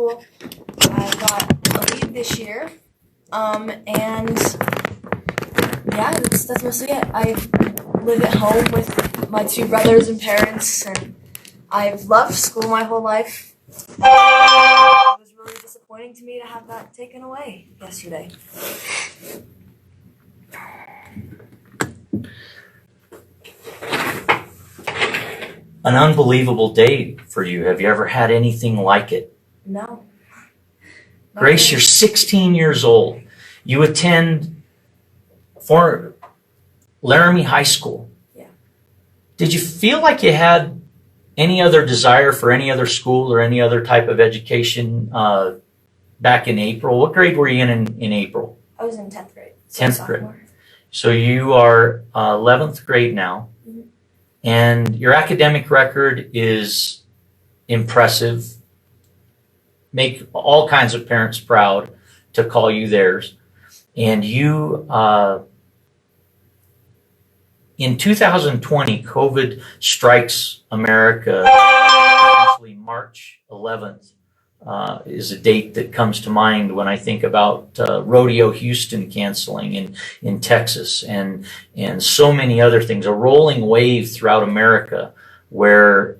school. I got a lead this year, and yeah, that's mostly it. I live at home with my two brothers and parents, and I've loved school my whole life. It was really disappointing to me to have that taken away yesterday. An unbelievable day for you. Have you ever had anything like it? No. Grace, you're 16 years old. You attend Laramie High School. Yeah. Did you feel like you had any other desire for any other school or any other type of education back in April? What grade were you in April? I was in 10th grade. 10th grade. So you are 11th grade now. Mm-hmm. And your academic record is impressive. Make all kinds of parents proud to call you theirs. And you, in 2020, COVID strikes America. Usually March 11th is a date that comes to mind when I think about Rodeo Houston canceling in Texas and so many other things. A rolling wave throughout America where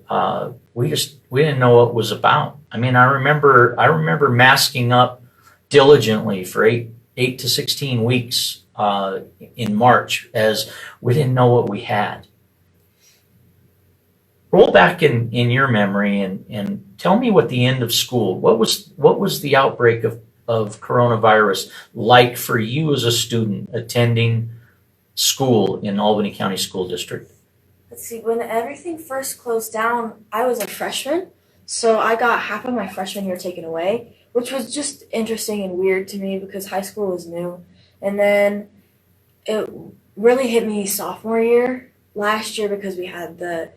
we didn't know what it was about. I mean, I remember masking up diligently for 8 to 16 weeks in March as we didn't know what we had. Roll back in your memory and tell me what the end of school, what was the outbreak of coronavirus like for you as a student attending school in Albany County School District? Let's see, when everything first closed down, I was a freshman, so I got half of my freshman year taken away, which was just interesting and weird to me because high school was new. And then it really hit me sophomore year last year because we had the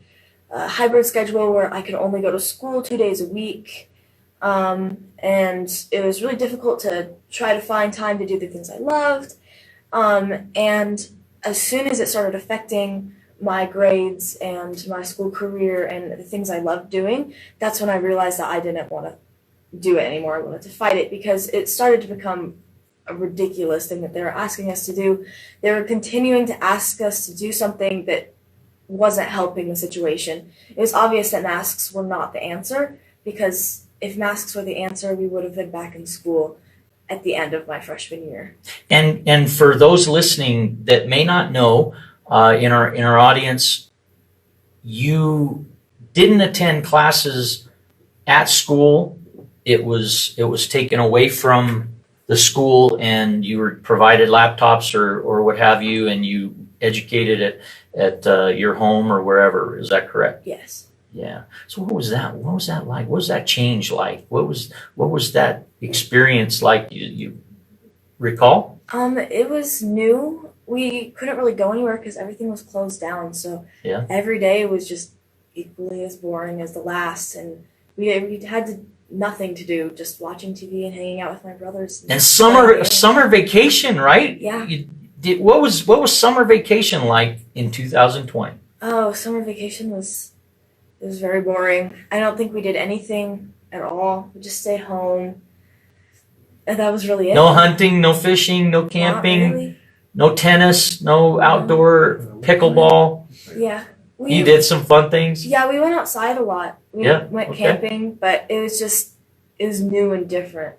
hybrid schedule where I could only go to school 2 days a week. And it was really difficult to try to find time to do the things I loved. And as soon as it started affecting my grades and my school career and the things I loved doing, that's when I realized that I didn't want to do it anymore. I wanted to fight it because it started to become a ridiculous thing that they were asking us to do. They were continuing to ask us to do something that wasn't helping the situation. It was obvious that masks were not the answer, because if masks were the answer, we would have been back in school at the end of my freshman year. And for those listening that may not know, in our audience, you didn't attend classes at school. It was taken away from the school, and you were provided laptops or what have you, and you educated at your home or wherever. Is that correct? Yes. Yeah. So what was that? What was that like? What was that change like? What was that experience like? You recall? It was new. We couldn't really go anywhere because everything was closed down. So Yeah. every day was just equally as boring as the last, and we had nothing to do, just watching TV and hanging out with my brothers. And summer vacation, right? Yeah. What was summer vacation like in 2020? Oh, summer vacation was very boring. I don't think we did anything at all. We just stayed home, and that was really it. No hunting, no fishing, no camping, Not really. no tennis, no outdoor pickleball. Yeah. You did some fun things? Yeah, we went outside a lot. We went okay. camping, but it was new and different.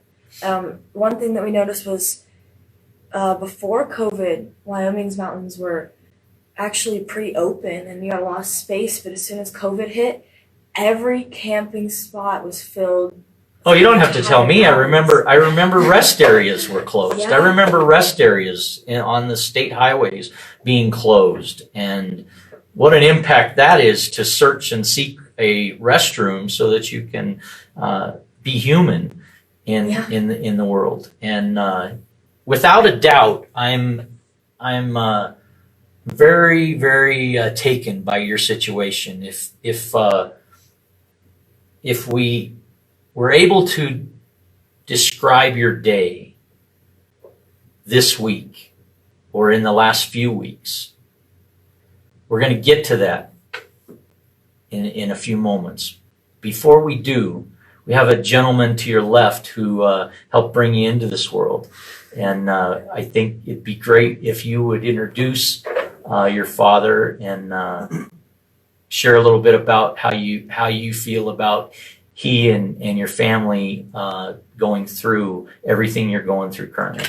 One thing that we noticed was before COVID, Wyoming's mountains were actually pretty open and we had a lot of space, but as soon as COVID hit, every camping spot was filled. Oh, you don't have to tell me. I remember rest areas were closed. Yeah. I remember rest areas on the state highways being closed, and what an impact that is to search and seek a restroom so that you can be human in the world. And without a doubt, I'm very, very taken by your situation. If we were able to describe your day this week or in the last few weeks, we're going to get to that in a few moments. Before we do, we have a gentleman to your left who helped bring you into this world. And I think it'd be great if you would introduce your father and share a little bit about how you feel about he and your family going through everything you're going through currently.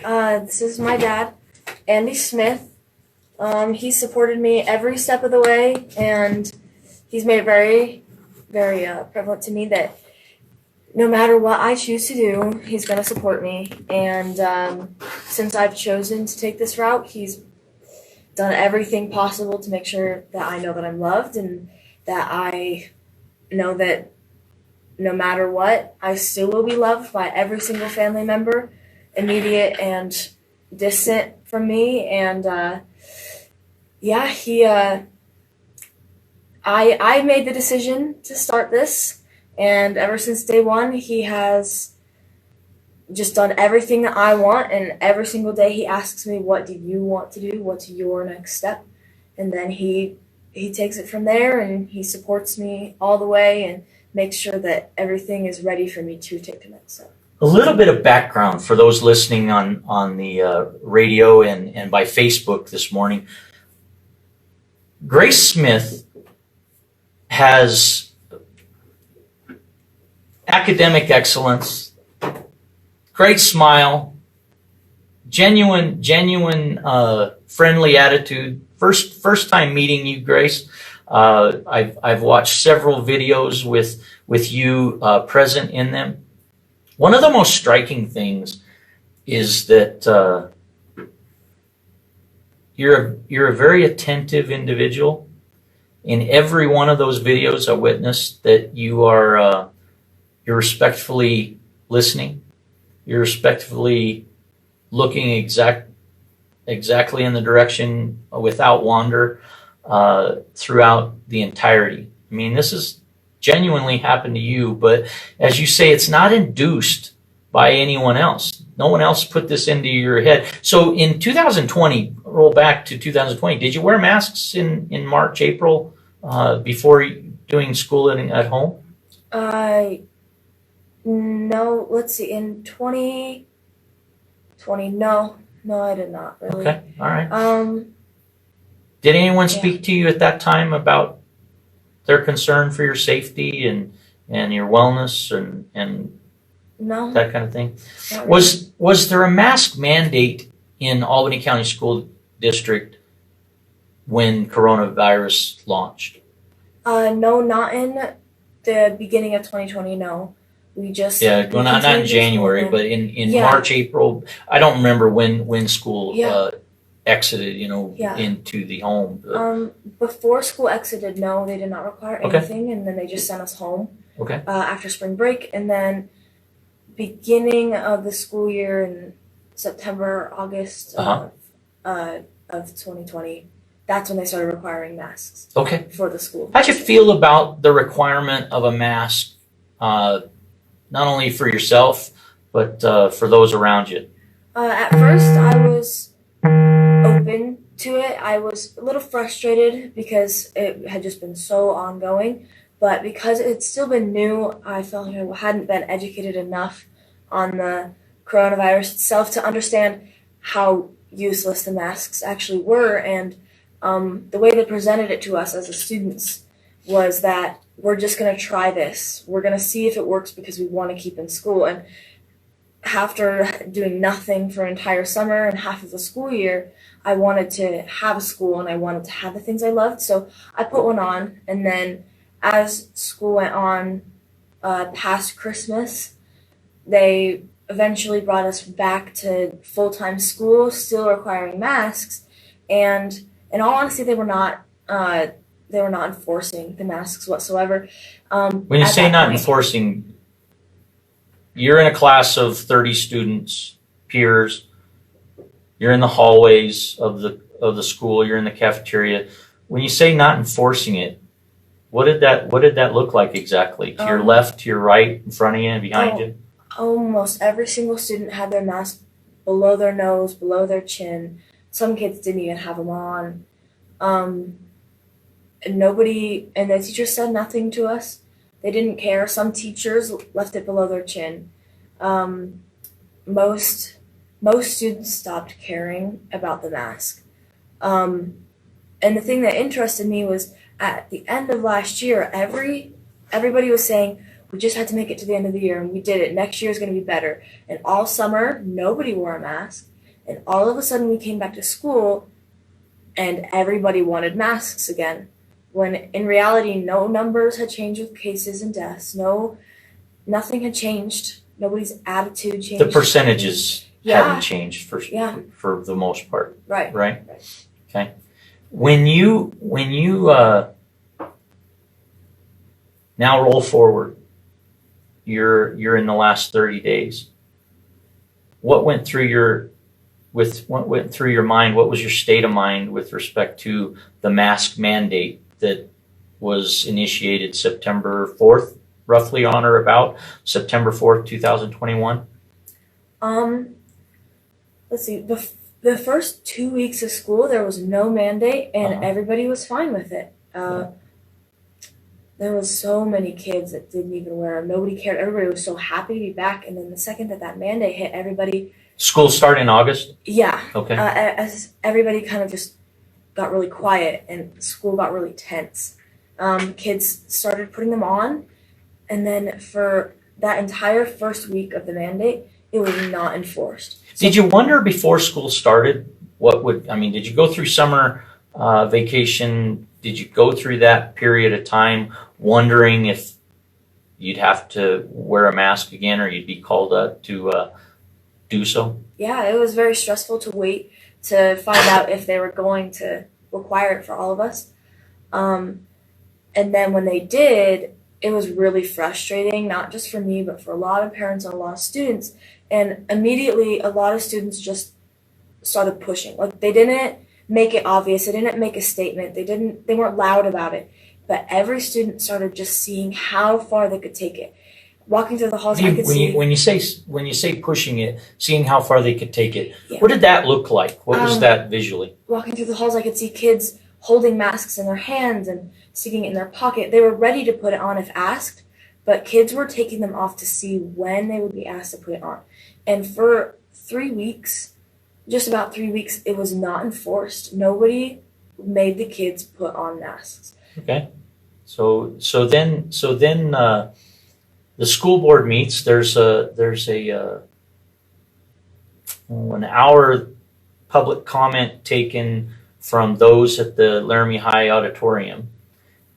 This is my dad, Andy Smith. He supported me every step of the way, and he's made it very, very prevalent to me that no matter what I choose to do, he's going to support me. And since I've chosen to take this route, he's done everything possible to make sure that I know that I'm loved and that I know that no matter what, I still will be loved by every single family member, immediate and distant from me. And I made the decision to start this. And ever since day one, he has just done everything that I want. And every single day he asks me, what do you want to do? What's your next step? And then he takes it from there, and he supports me all the way and makes sure that everything is ready for me to take the next step. A little bit of background for those listening on the radio and by Facebook this morning. Grace Smith has academic excellence, great smile, genuine friendly attitude. First time meeting you, Grace. I've watched several videos with you present in them. One of the most striking things is that you're a very attentive individual. In every one of those videos, I witnessed that you're respectfully listening. You're respectfully looking exactly in the direction without wander throughout the entirety. I mean, this has genuinely happened to you, but as you say, it's not induced by anyone else. No one else put this into your head. So in 2020, roll back to 2020, did you wear masks in March, April, before doing schooling at home? No, let's see, in 2020, no, I did not really. Okay, all right. Did anyone speak to you at that time about their concern for your safety and your wellness and No. that kind of thing? Not really. Was there a mask mandate in Albany County School District when coronavirus launched? No, not in the beginning of 2020, no. We just Yeah, well, not in continued January, school. but in Yeah. March, April. I don't remember when school Yeah. exited, Yeah. into the home. Before school exited, no, they did not require Okay. anything, and then they just sent us home Okay. after spring break. And then beginning of the school year in September, August Uh-huh. of 2020, that's when they started requiring masks Okay. for the school. How'd you feel about the requirement of a mask, not only for yourself, but for those around you? At first, I was open to it. I was a little frustrated because it had just been so ongoing. But because it's still been new, I felt like I hadn't been educated enough on the coronavirus itself to understand how useless the masks actually were. And the way they presented it to us as students was that we're just going to try this. We're going to see if it works because we want to keep in school. And after doing nothing for an entire summer and half of the school year, I wanted to have a school and I wanted to have the things I loved. So I put one on, and then as school went on past Christmas, they eventually brought us back to full-time school, still requiring masks. And in all honesty, they were not enforcing the masks whatsoever. When you at say that not point. enforcing, you're in a class of 30 students, peers. You're in the hallways of the school. You're in the cafeteria. When you say not enforcing it, what did that look like exactly? To your left, to your right, in front of you, and behind you? Almost every single student had their mask below their nose, below their chin. Some kids didn't even have them on. And the teacher said nothing to us. They didn't care. Some teachers left it below their chin. Most students stopped caring about the mask. And the thing that interested me was at the end of last year, everybody was saying, we just had to make it to the end of the year, and we did it. Next year is going to be better. And all summer, nobody wore a mask. And all of a sudden, we came back to school, and everybody wanted masks again. When in reality, no numbers had changed with cases and deaths. Nothing had changed. Nobody's attitude changed. The percentages hadn't changed for the most part. Right. Right? Okay. When you now roll forward, you're in the last 30 days. What went through your mind? What was your state of mind with respect to the mask mandate that was initiated September 4th, roughly on or about September 4th, 2021? Let's see. The first 2 weeks of school, there was no mandate, and everybody was fine with it. There was so many kids that didn't even wear them. Nobody cared. Everybody was so happy to be back. And then the second that mandate hit, everybody... School start in August? Yeah. Okay. As everybody kind of just got really quiet and school got really tense. Kids started putting them on, and then for that entire first week of the mandate, it was not enforced. Did you wonder before school started did you go through summer vacation? Did you go through that period of time wondering if you'd have to wear a mask again or you'd be called up to do so? Yeah, it was very stressful to wait to find out if they were going to require it for all of us. And then when they did, it was really frustrating, not just for me, but for a lot of parents and a lot of students. And immediately, a lot of students just started pushing. Like, they didn't make it obvious. They didn't make a statement. They weren't loud about it. But every student started just seeing how far they could take it. Walking through the halls, I could see... When you say pushing it, seeing how far they could take it, Yeah. What did that look like? What was that visually? Walking through the halls, I could see kids holding masks in their hands and sticking it in their pocket. They were ready to put it on if asked, but kids were taking them off to see when they would be asked to put it on. And for 3 weeks, just about 3 weeks, it was not enforced. Nobody made the kids put on masks. Okay. So then the school board meets. There's an hour public comment taken from those at the Laramie High Auditorium,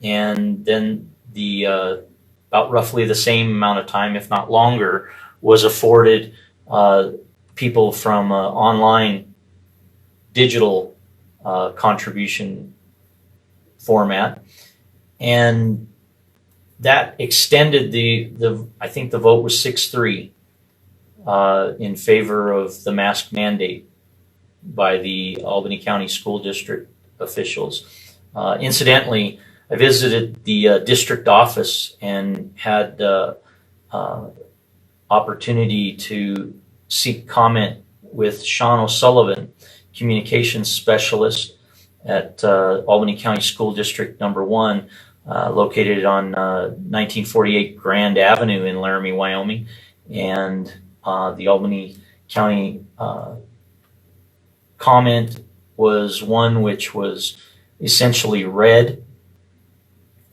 and then the about roughly the same amount of time, if not longer, was afforded people from online digital contribution format, and that extended the I think the vote was 6-3 in favor of the mask mandate by the Albany County School District officials. Incidentally, I visited the district office and had opportunity to seek comment with Sean O'Sullivan, communications specialist at Albany County School District number 1, located on 1948 Grand Avenue in Laramie, Wyoming. And the Albany County comment was one which was essentially red,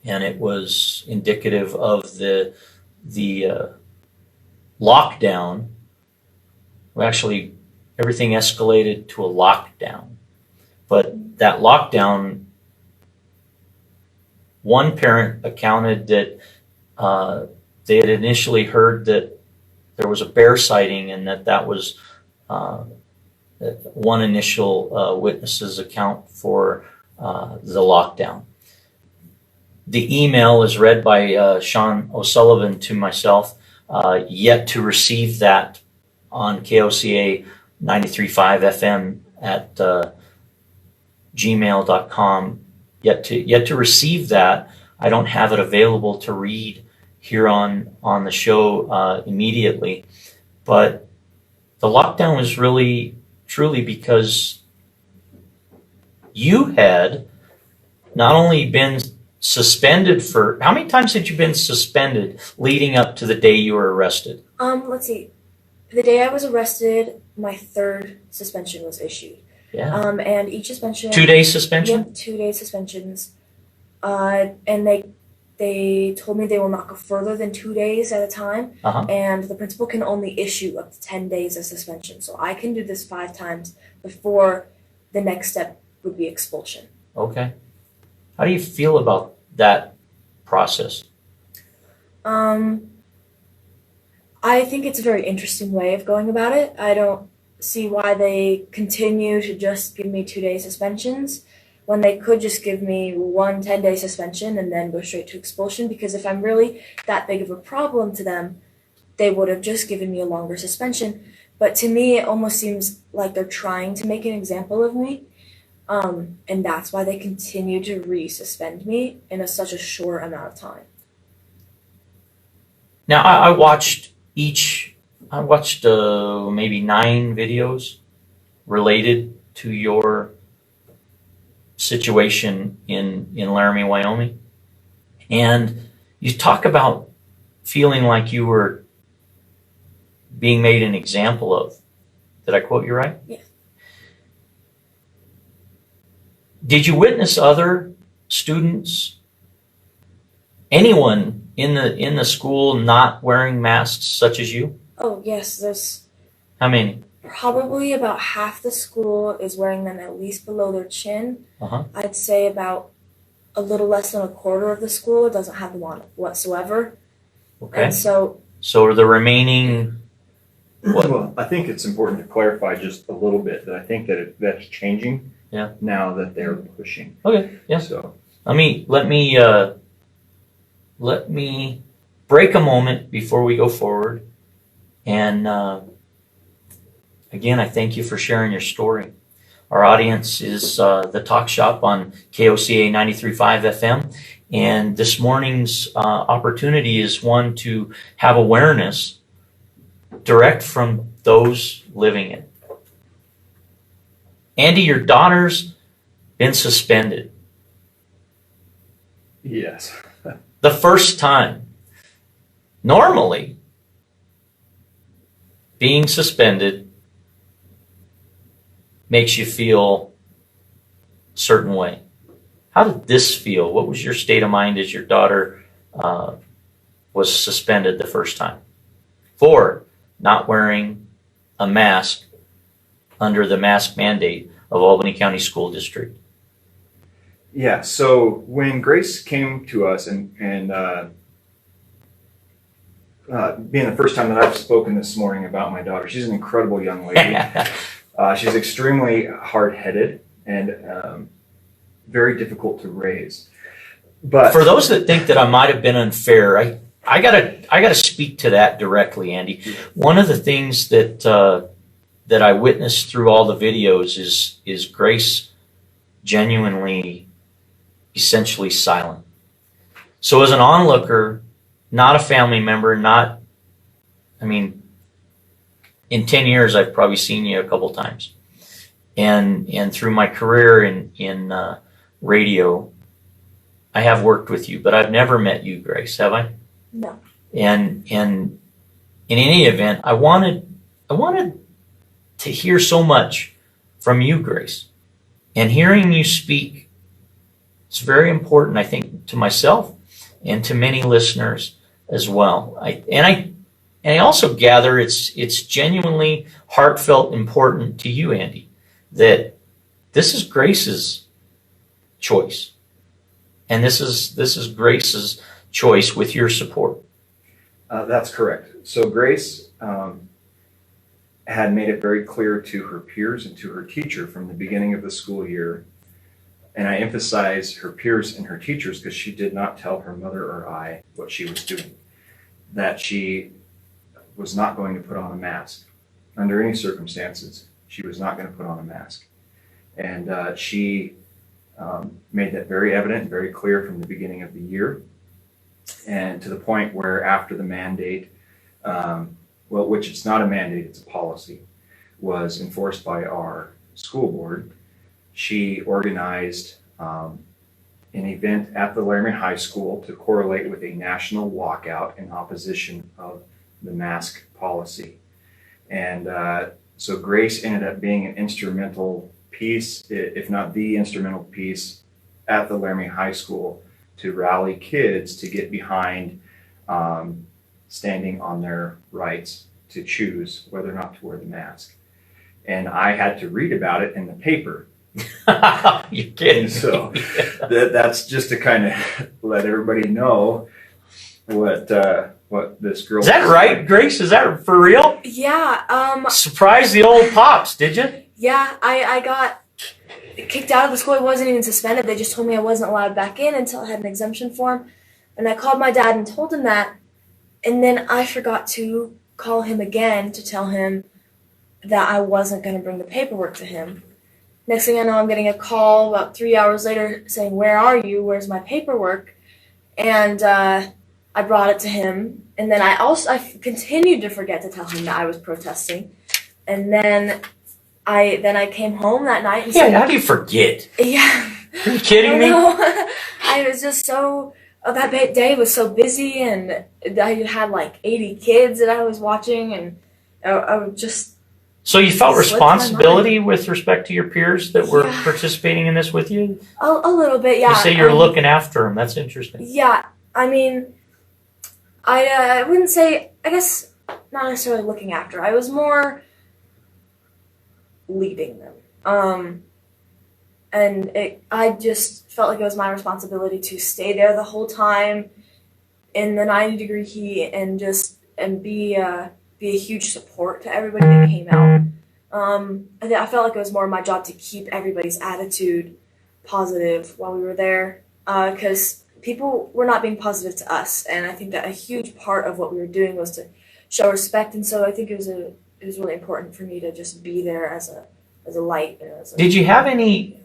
and it was indicative of the lockdown. Well, actually, everything escalated to a lockdown. But that lockdown, one parent accounted that they had initially heard that there was a bear sighting, and that was one initial witness's account for the lockdown. The email is read by Sean O'Sullivan to myself, yet to receive that on KOCA 93.5 FM at gmail.com. Yet to receive that. I don't have it available to read here on the show immediately. But the lockdown was really, truly because you had not only been suspended for, how many times had you been suspended leading up to the day you were arrested? Let's see. The day I was arrested, my third suspension was issued. Yeah. And each suspension. 2-day suspension? Yep, 2-day suspensions. And they told me they will not go further than 2 days at a time. And the principal can only issue up to 10 days of suspension. So I can do this 5 times before the next step would be expulsion. Okay. How do you feel about that process? I think it's a very interesting way of going about it. I don't see why they continue to just give me 2-day suspensions when they could just give me 1 10-day suspension and then go straight to expulsion, because if I'm really that big of a problem to them, they would have just given me a longer suspension. But to me, it almost seems like they're trying to make an example of me, and that's why they continue to resuspend me in such a short amount of time. Now, I watched maybe 9 videos related to your situation in Laramie, Wyoming. And you talk about feeling like you were being made an example of. Did I quote you right? Yes. Did you witness other students, anyone in the school not wearing masks such as you? Oh, yes. There's How many? probably about half the school is wearing them at least below their chin. I'd say about a little less than a quarter of the school doesn't have them on whatsoever. Okay. And so are the remaining... Well, I think it's important to clarify just a little bit that I think that's changing. Yeah. Now that they're pushing. Okay. Yeah. So Let me break a moment before we go forward. And again, I thank you for sharing your story. Our audience is the Talk Shop on KOCA 93.5 FM. And this morning's opportunity is one to have awareness direct from those living it. Andy, your daughter's been suspended. yes. The first time. Normally, being suspended makes you feel a certain way. How did this feel? What was your state of mind as your daughter was suspended the first time for not wearing a mask under the mask mandate of Albany County School District? Yeah. So when Grace came to us and being the first time that I've spoken this morning about my daughter, she's an incredible young lady. She's extremely hard-headed and very difficult to raise. But for those that think that I might have been unfair, I gotta speak to that directly, Andy. One of the things that I witnessed through all the videos is Grace genuinely, essentially silent. So as an onlooker, not a family member, in 10 years, I've probably seen you a couple times. And through my career in radio, I have worked with you, but I've never met you, Grace, have I? no. And in any event, I wanted to hear so much from you, Grace. And hearing you speak, it's very important, I think, to myself and to many listeners as well. I also gather it's genuinely heartfelt important to you, Andy, that this is Grace's choice. And this is Grace's choice with your support. That's correct. So Grace had made it very clear to her peers and to her teacher from the beginning of the school year, and I emphasize her peers and her teachers because she did not tell her mother or I what she was doing, that she was not going to put on a mask. Under any circumstances, she was not going to put on a mask. And she made that very evident and very clear from the beginning of the year, and to the point where after the mandate, which it's not a mandate, it's a policy, was enforced by our school board, she organized an event at the Laramie High School to correlate with a national walkout in opposition of the mask policy. And so Grace ended up being an instrumental piece, if not the instrumental piece, at the Laramie High School to rally kids to get behind standing on their rights to choose whether or not to wear the mask. And I had to read about it in the paper. You're kidding. So that's just to kind of let everybody know what this girl. Is that right, Grace? Is that for real? Yeah. Surprise the old pops, did you? Yeah. I got kicked out of the school. I wasn't even suspended. They just told me I wasn't allowed back in until I had an exemption form. And I called my dad and told him that. And then I forgot to call him again to tell him that I wasn't going to bring the paperwork to him. Next thing I know, I'm getting a call about 3 hours later saying, "Where are you? Where's my paperwork?" And I brought it to him. And then I continued to forget to tell him that I was protesting. And then I came home that night and said, Yeah, how do you forget? Yeah. Are you kidding me? I was just so, that day was so busy, and I had like 80 kids that I was watching, and I would just. So you felt Slipped my responsibility with respect to your peers that were Yeah. participating in this with you? A little bit, yeah. You say you're looking after them. That's interesting. Yeah, I mean, I wouldn't say, I guess, not necessarily looking after. I was more leading them. And I just felt like it was my responsibility to stay there the whole time in the 90-degree heat and be a huge support to everybody that came out. I felt like it was more my job to keep everybody's attitude positive while we were there, because people were not being positive to us, and I think that a huge part of what we were doing was to show respect. And so I think it was really important for me to just be there as a light. Did you have any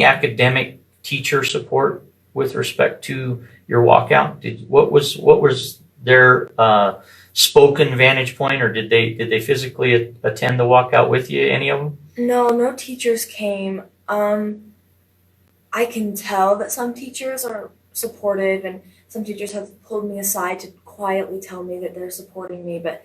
academic teacher support with respect to your walkout? What was their spoken vantage point, or did they physically attend the walkout with you? Any of them? No teachers came. I can tell that some teachers are supportive, and some teachers have pulled me aside to quietly tell me that they're supporting me, but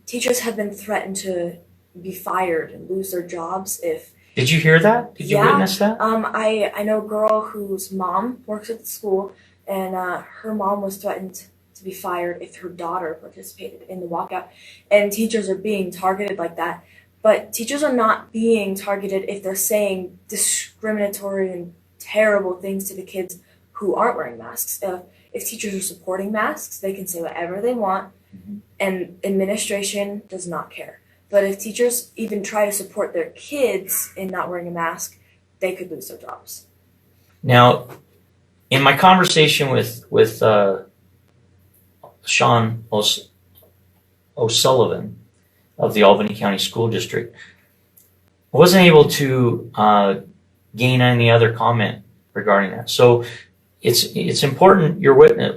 teachers have been threatened to be fired and lose their jobs if. Did you hear that? Did you witness that? I know a girl whose mom works at the school, and her mom was threatened to be fired if her daughter participated in the walkout. And teachers are being targeted like that. But teachers are not being targeted if they're saying discriminatory and terrible things to the kids who aren't wearing masks. If teachers are supporting masks, they can say whatever they want, and administration does not care. But if teachers even try to support their kids in not wearing a mask, they could lose their jobs. Now, in my conversation with Sean O'Sullivan of the Albany County School District, I wasn't able to gain any other comment regarding that. So it's important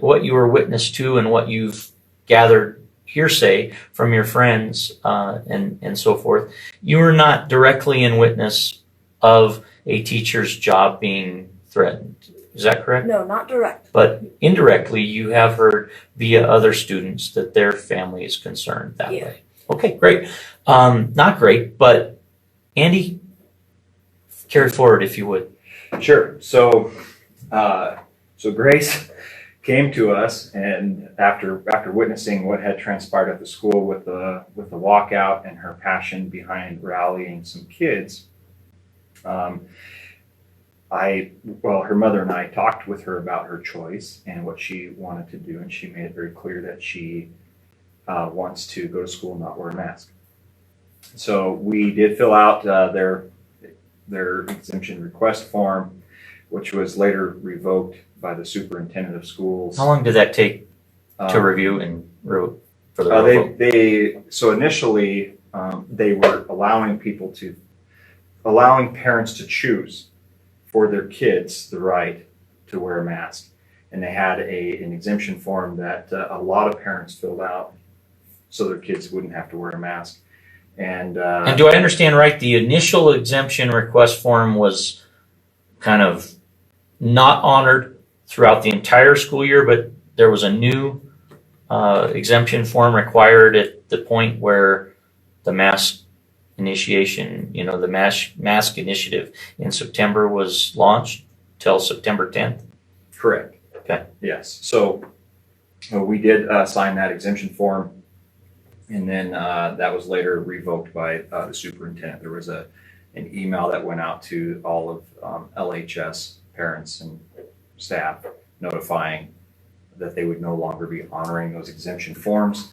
what you were witness to and what you've gathered hearsay from your friends and so forth. You were not directly in witness of a teacher's job being threatened. Is that correct? No, not direct. But indirectly, you have heard via other students that their family is concerned that way. Okay, great. Not great, but Andy, carry forward if you would. Sure. So Grace came to us, and after witnessing what had transpired at the school with the walkout and her passion behind rallying some kids, her mother and I talked with her about her choice and what she wanted to do, and she made it very clear that she wants to go to school and not wear a mask. So we did fill out their exemption request form, which was later revoked by the superintendent of schools. How long did that take to review and for the revoke? So initially they were allowing parents to choose for their kids the right to wear a mask, and they had an exemption form that a lot of parents filled out so their kids wouldn't have to wear a mask. And do I understand right? The initial exemption request form was kind of not honored throughout the entire school year, but there was a new exemption form required at the point where the mask initiation, the mask initiative in September was launched till September 10th. Correct. Okay. Yes. So we did sign that exemption form, and then that was later revoked by the superintendent. There was an email that went out to all of LHS parents and staff notifying that they would no longer be honoring those exemption forms,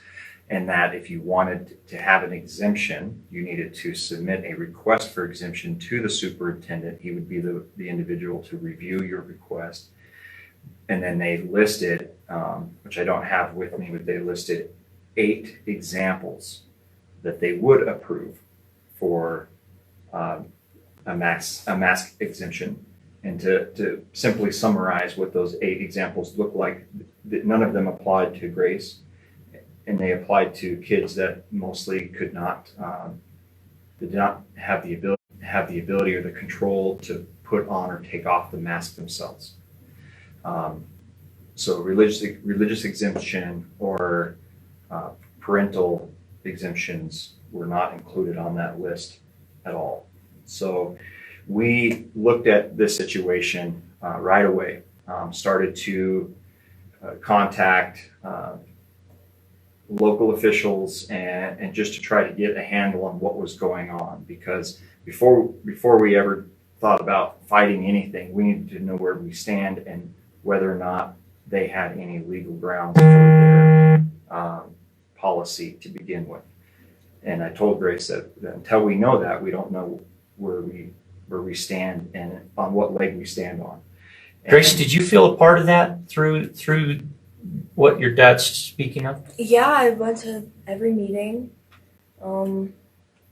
and that if you wanted to have an exemption, you needed to submit a request for exemption to the superintendent. He would be the individual to review your request. And then they listed, which I don't have with me, but they listed 8 examples that they would approve for a mask exemption. And to simply summarize what those 8 examples look like, none of them applied to Grace, and they applied to kids that mostly did not have the ability or the control to put on or take off the mask themselves. So religious exemption or parental exemptions were not included on that list at all. So we looked at this situation right away, started to contact local officials and just to try to get a handle on what was going on, because before we ever thought about fighting anything, we needed to know where we stand and whether or not they had any legal grounds for their policy to begin with. And I told Grace that until we know that, we don't know where we stand and on what leg we stand on. Grace, did you feel a part of that through what your dad's speaking of? Yeah, I went to every meeting.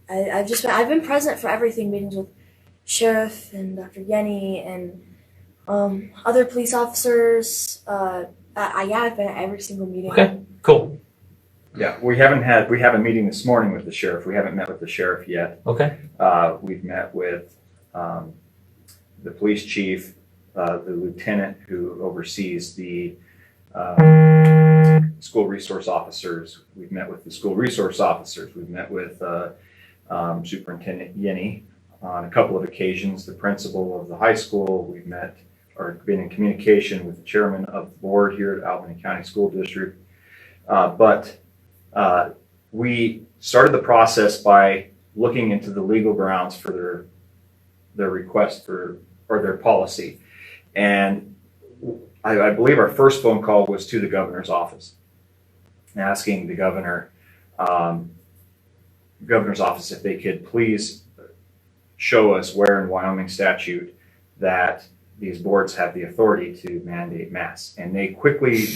I've been present for everything, meetings with Sheriff and Dr. Yenny and other police officers. I've been at every single meeting. Okay, cool. Yeah, we have a meeting this morning with the sheriff. We haven't met with the sheriff yet. Okay. We've met with the police chief, the lieutenant who oversees the school resource officers. We've met with the school resource officers. We've met with Superintendent Yenny on a couple of occasions, the principal of the high school. We've met or been in communication with the chairman of the board here at Albany County School District. But we started the process by looking into the legal grounds for their request or their policy. And I believe our first phone call was to the governor's office, asking the governor's office if they could please show us where in Wyoming statute that these boards have the authority to mandate masks. And they quickly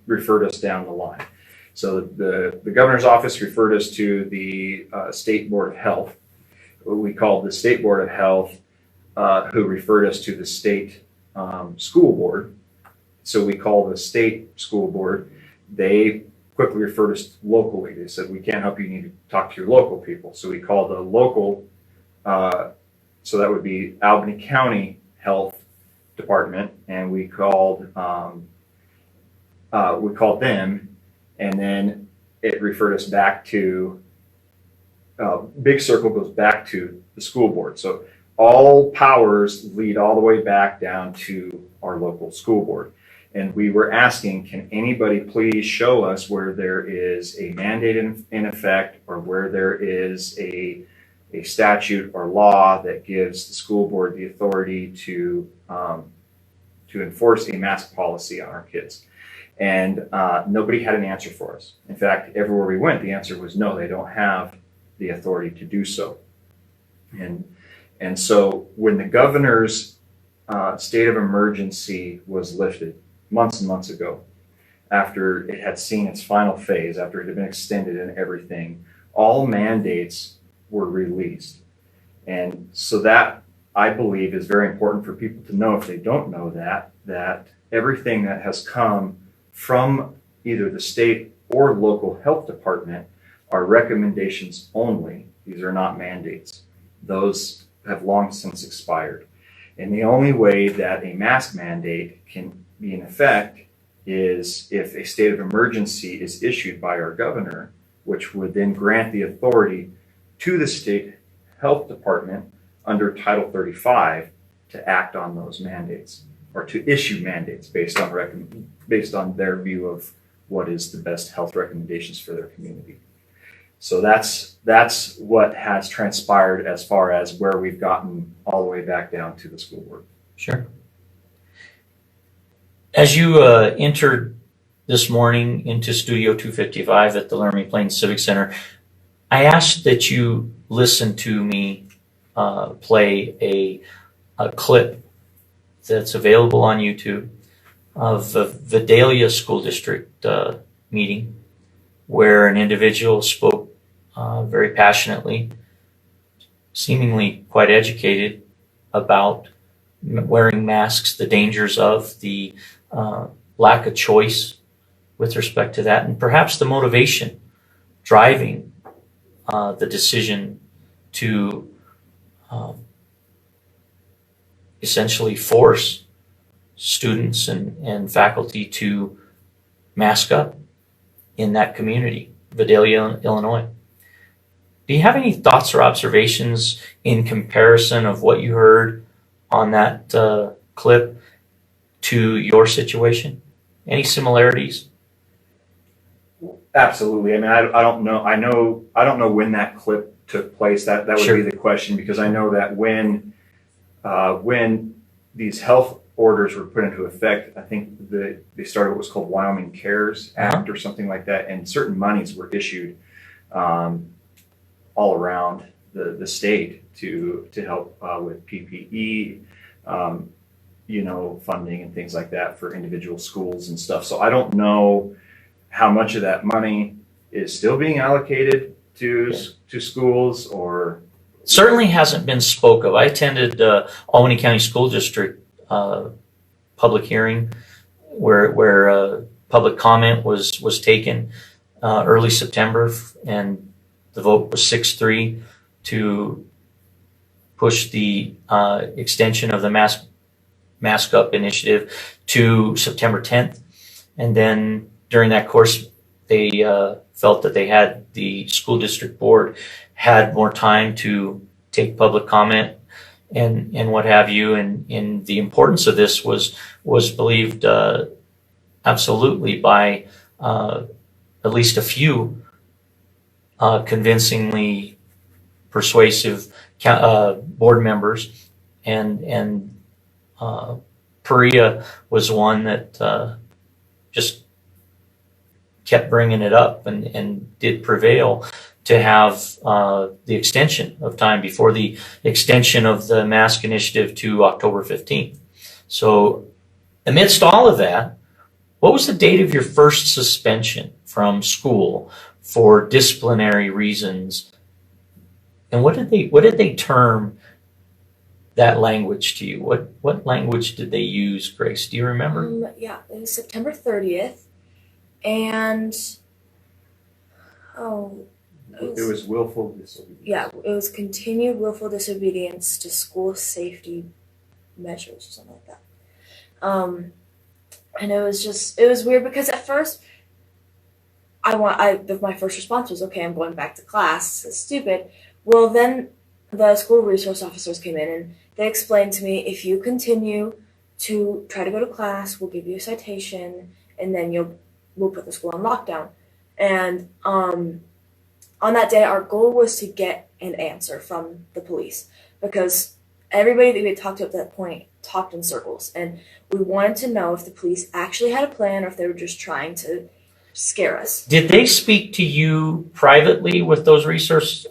referred us down the line. So the governor's office referred us to the State Board of Health. We called the State Board of Health, who referred us to the state school board. So we called the state school board. They quickly referred us locally. They said, we can't help you, you need to talk to your local people. So we called the local, so that would be Albany County Health Department, and we called them, and then it referred us back to, Big Circle goes back to the school board. So all powers lead all the way back down to our local school board. And we were asking, can anybody please show us where there is a mandate in effect, or where there is a statute or law that gives the school board the authority to enforce a mask policy on our kids? And nobody had an answer for us. In fact, everywhere we went, the answer was no, they don't have the authority to do so. And so when the governor's state of emergency was lifted months and months ago, after it had seen its final phase, after it had been extended and everything, all mandates were released. And so that, I believe, is very important for people to know, if they don't know that everything that has come from either the state or local health department are recommendations only. These are not mandates. Those have long since expired. And the only way that a mask mandate can be in effect is if a state of emergency is issued by our governor, which would then grant the authority to the state health department under Title 35 to act on those mandates, or to issue mandates based on their view of what is the best health recommendations for their community. So that's what has transpired as far as where we've gotten all the way back down to the school board. Sure. As you entered this morning into Studio 255 at the Laramie Plains Civic Center, I asked that you listen to me play a clip that's available on YouTube of the Vidalia School District meeting, where an individual spoke very passionately, seemingly quite educated, about wearing masks, the dangers of, the lack of choice with respect to that, and perhaps the motivation driving the decision to essentially force students and faculty to mask up in that community, Vidalia, Illinois. Do you have any thoughts or observations in comparison of what you heard on that clip to your situation? Any similarities? Absolutely. I mean, I don't know. I don't know when that clip took place. That would Sure. be the question, because I know that when these health orders were put into effect, I think they started what was called Wyoming Cares Act or something like that, and certain monies were issued all around the state to help with PPE, funding and things like that for individual schools and stuff. So I don't know how much of that money is still being allocated to schools, or Certainly hasn't been spoke of. I attended Albany County School District public hearing where public comment was taken early September, and the vote was 6-3 to push the extension of the Mask Up initiative to September 10th. And then during that course, they felt that the school district board had more time to take public comment and what have you. And the importance of this was believed absolutely by at least a few convincingly persuasive board members, and Perea was one that just kept bringing it up and did prevail to have the extension of time before the extension of the mask initiative to October 15th. So amidst all of that, what was the date of your first suspension from school for disciplinary reasons? And what did they term that language to you? What language did they use, Grace? Do you remember? Yeah, it was September 30th, and it was willful disobedience. Yeah, it was continued willful disobedience to school safety measures or something like that. And it was weird because at first my first response was, okay, I'm going back to class. It's stupid. Well, then the school resource officers came in and they explained to me, if you continue to try to go to class, we'll give you a citation, and then we'll put the school on lockdown. And on that day, our goal was to get an answer from the police, because everybody that we had talked to at that point talked in circles, and we wanted to know if the police actually had a plan or if they were just trying to scare us. Did they speak to you privately with those resource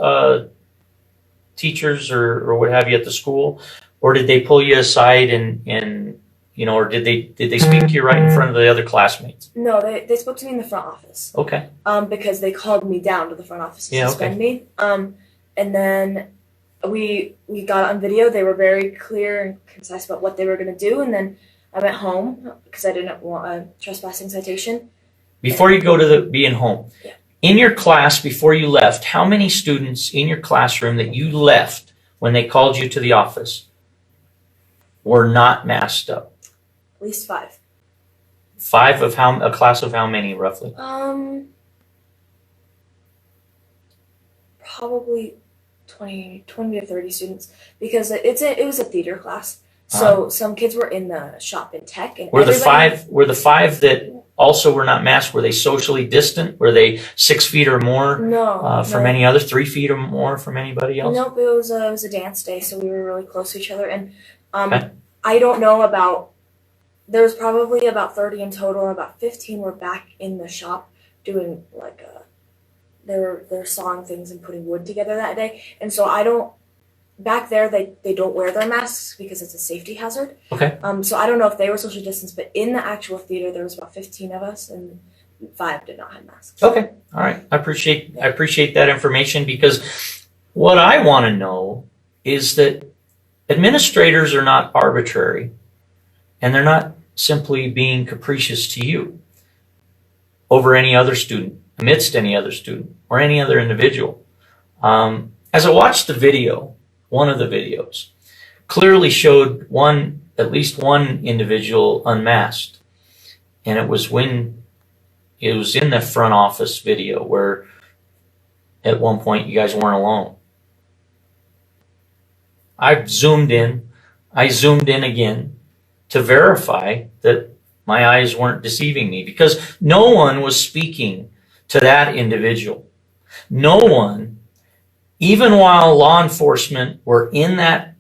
teachers or what have you at the school, or did they pull you aside and or did they speak to you right in front of the other classmates? No, they spoke to me in the front office. Okay. Because they called me down to the front office to suspend me. And then we got on video. They were very clear and concise about what they were going to do. And then I went home because I didn't want a trespassing citation. Before you go to being home, yeah. In your class, before you left, how many students in your classroom that you left when they called you to the office were not masked up? At least 5. 5 of how, a class of how many roughly? Probably 20 to 30 students, because it was a theater class. So some kids were in the shop in tech, and Were the 5 that also were not masked, were they socially distant? Were they 6 feet or more from any other, 3 feet or more from anybody else? Nope, it was a dance day, so we were really close to each other. And I don't know about, there was probably about 30 in total, and about 15 were back in the shop doing like they're sawing things and putting wood together that day. And so back there, they don't wear their masks because it's a safety hazard. Okay. So I don't know if they were social distance, but in the actual theater, there was about 15 of us, and 5 did not have masks. Okay. All right. I appreciate that information, because what I want to know is that administrators are not arbitrary, and they're not simply being capricious to you over any other student, amidst any other student, or any other individual. As I watched the video, one of the videos clearly showed at least one individual unmasked. And it was in the front office video where at one point you guys weren't alone. I zoomed in again to verify that my eyes weren't deceiving me, because no one was speaking to that individual. No one, even while law enforcement were in that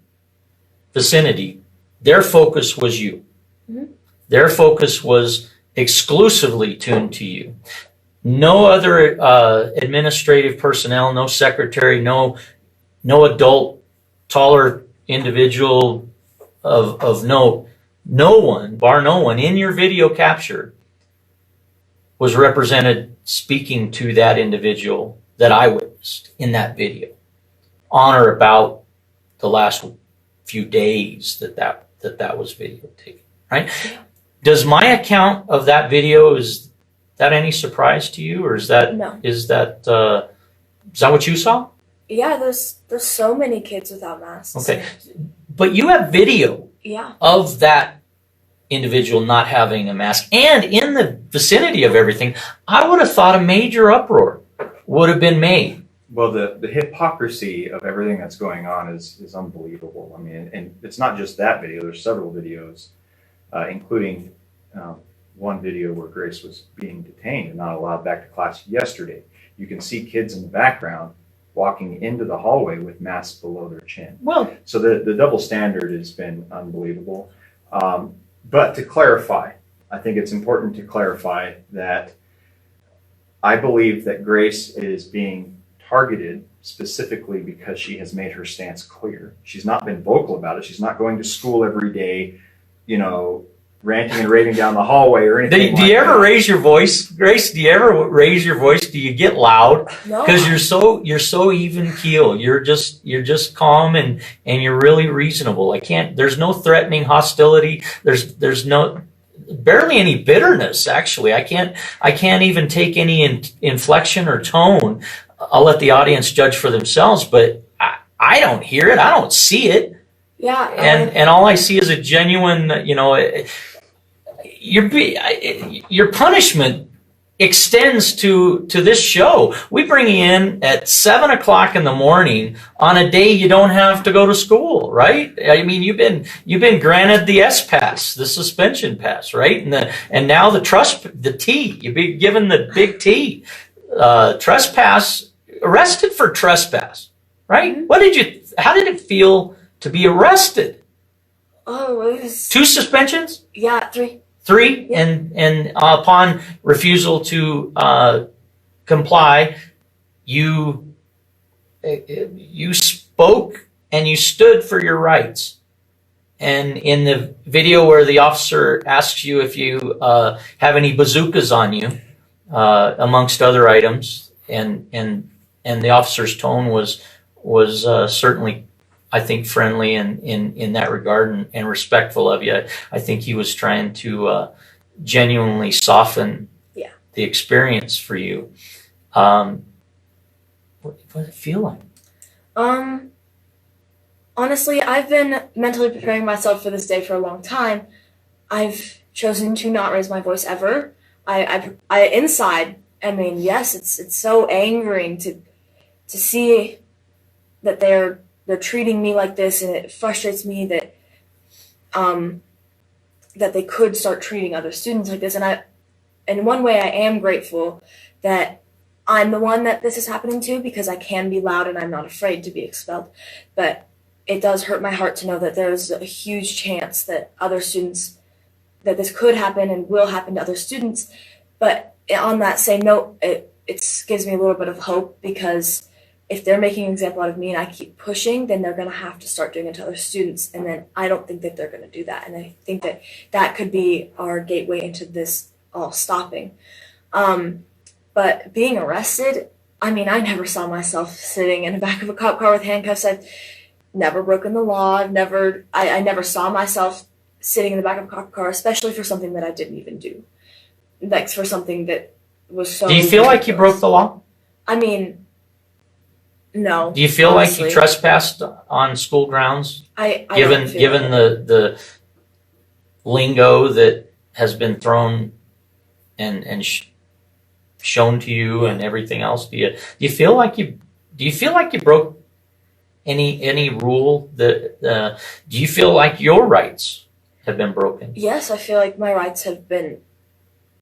vicinity, their focus was you. Mm-hmm. Their focus was exclusively tuned to you. No other administrative personnel, no secretary, no adult, taller individual of note, no one in your video capture was represented speaking to that individual that I witnessed in that video on or about the last few days that was videotaped, right? Yeah. Does my account of that video, is that any surprise to you, or is that no. Is that what you saw? Yeah, there's so many kids without masks. Okay, but you have video of that individual not having a mask, and in the vicinity of everything. I would have thought a major uproar would have been made. Well, the hypocrisy of everything that's going on is unbelievable. I mean, and it's not just that video. There's several videos, including one video where Grace was being detained and not allowed back to class yesterday. You can see kids in the background walking into the hallway with masks below their chin. Well, so the double standard has been unbelievable. But to clarify, I think it's important to clarify that I believe that Grace is being targeted specifically because she has made her stance clear. She's not been vocal about it. She's not going to school every day, ranting and raving down the hallway or anything. Do you ever raise your voice, Grace? Do you ever raise your voice? Do you get loud? No. Because you're so even keel. You're just calm and you're really reasonable. There's no threatening hostility. There's no barely any bitterness, actually. I can't even take any inflection or tone. I'll let the audience judge for themselves, but I don't hear it. I don't see it. Yeah. And all I see is a genuine, your punishment extends to this show. We bring you in at 7 o'clock in the morning on a day you don't have to go to school, right? I mean, you've been granted the S pass, the suspension pass, right? And now the T. You've been given the big T. Trespass, arrested for trespass, right? Mm-hmm. How did it feel to be arrested? Oh, it was 2 suspensions? Yeah, 3. 3, yeah. and upon refusal to comply, you spoke and you stood for your rights. And in the video where the officer asks you if you have any bazookas on you, amongst other items, and the officer's tone was certainly, I think, friendly and in that regard and respectful of you. I think he was trying to genuinely soften the experience for you. What did it feel like? Honestly, I've been mentally preparing myself for this day for a long time. I've chosen to not raise my voice ever. I inside, I mean, yes, it's so angering to see that they're treating me like this, and it frustrates me that that they could start treating other students like this. And in one way, I am grateful that I'm the one that this is happening to, because I can be loud and I'm not afraid to be expelled. But it does hurt my heart to know that there's a huge chance that other students, that this could happen and will happen to other students. But on that same note, it gives me a little bit of hope, because if they're making an example out of me and I keep pushing, then they're going to have to start doing it to other students. And then I don't think that they're going to do that. And I think that that could be our gateway into this all stopping. But being arrested, I mean, I never saw myself sitting in the back of a cop car with handcuffs. I've never broken the law. I never saw myself sitting in the back of a cop car, especially for something that I didn't even do. Like for something that was so... Do you feel like you broke the law? I mean, no. Do you feel honestly. like you trespassed on school grounds? I given don't feel given the lingo that has been thrown and shown to you and everything else, do you feel like you broke any rule that do you feel like your rights have been broken? Yes, I feel like my rights they've been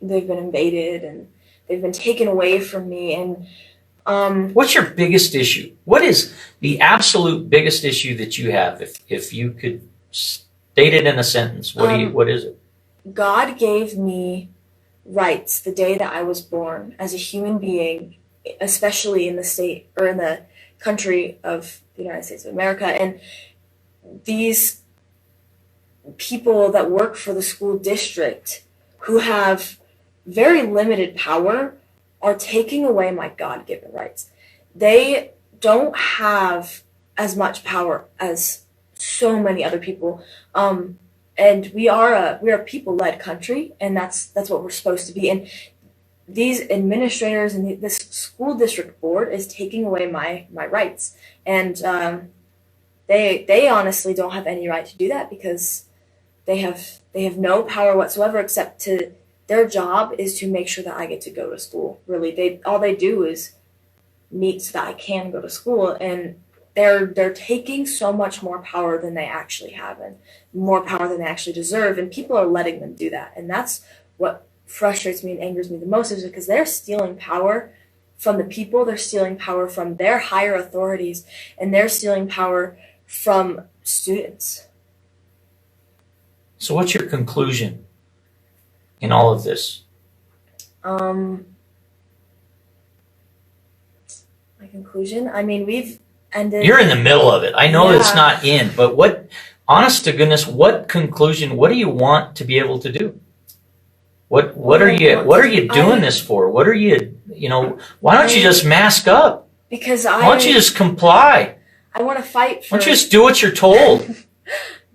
invaded and they've been taken away from me. And what's your biggest issue? What is the absolute biggest issue that you have? If you could state it in a sentence, what is it? God gave me rights the day that I was born as a human being, especially in the state or in the country of the United States of America. And these people that work for the school district, who have very limited power, are taking away my God-given rights. They don't have as much power as so many other people. And we are a people-led country, and that's what we're supposed to be. And these administrators and this school district board is taking away my rights. And they honestly don't have any right to do that, because they have no power whatsoever, except to their job is to make sure that I get to go to school. Really, all they do is meet so that I can go to school, and they're taking so much more power than they actually have, and more power than they actually deserve, and people are letting them do that. And that's what frustrates me and angers me the most, is because they're stealing power from the people, they're stealing power from their higher authorities, and they're stealing power from students. So what's your conclusion in all of this? My conclusion? I mean, we've ended... You're in the middle of it. I know Yeah. it's not in, but honest to goodness, what conclusion, what do you want to be able to do? What are you doing this for? What are you why don't you just mask up? Because Why don't you just comply? I want to fight for... Why don't you just do what you're told?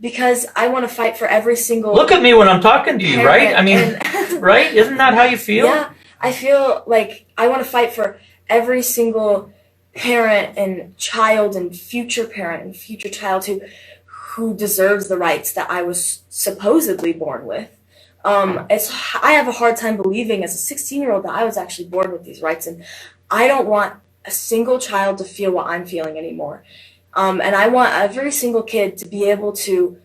Because I want to fight for every single... Look at me when I'm talking to you, right? I mean, and- right? Isn't that how you feel? Yeah, I feel like I want to fight for every single parent and child and future parent and future child who deserves the rights that I was supposedly born with. I have a hard time believing as a 16-year-old that I was actually born with these rights, and I don't want a single child to feel what I'm feeling anymore. And I want every single kid to be able to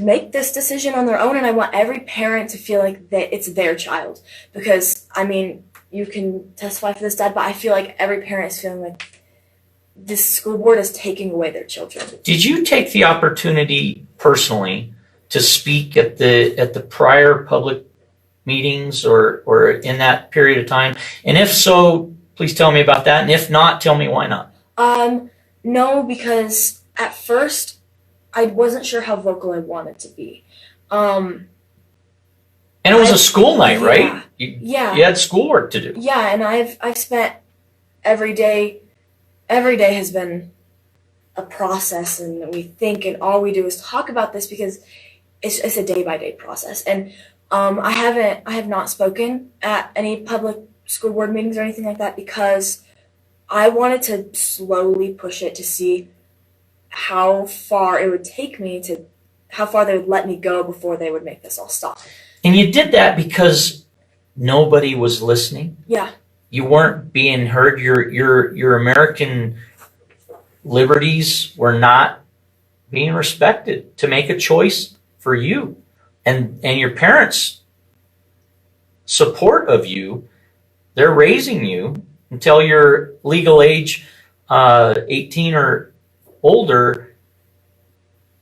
make this decision on their own, and I want every parent to feel like that it's their child. Because, I mean, you can testify for this, Dad, but I feel like every parent is feeling like this school board is taking away their children. Did you take the opportunity personally to speak at the prior public meetings or in that period of time? And if so, please tell me about that. And if not, tell me why not. No, because at first I wasn't sure how vocal I wanted to be. And it was a school night, right? Yeah. You had schoolwork to do. Yeah, and I've spent every day has been a process, and we think and all we do is talk about this because it's a day-by-day process. And I have not spoken at any public school board meetings or anything like that because I wanted to slowly push it to see how far it would take me to, how far they would let me go before they would make this all stop. And you did that because nobody was listening. Yeah. You weren't being heard. Your American liberties were not being respected to make a choice for you, and your parents' support of you. They're raising you until you're legal age, 18 or older.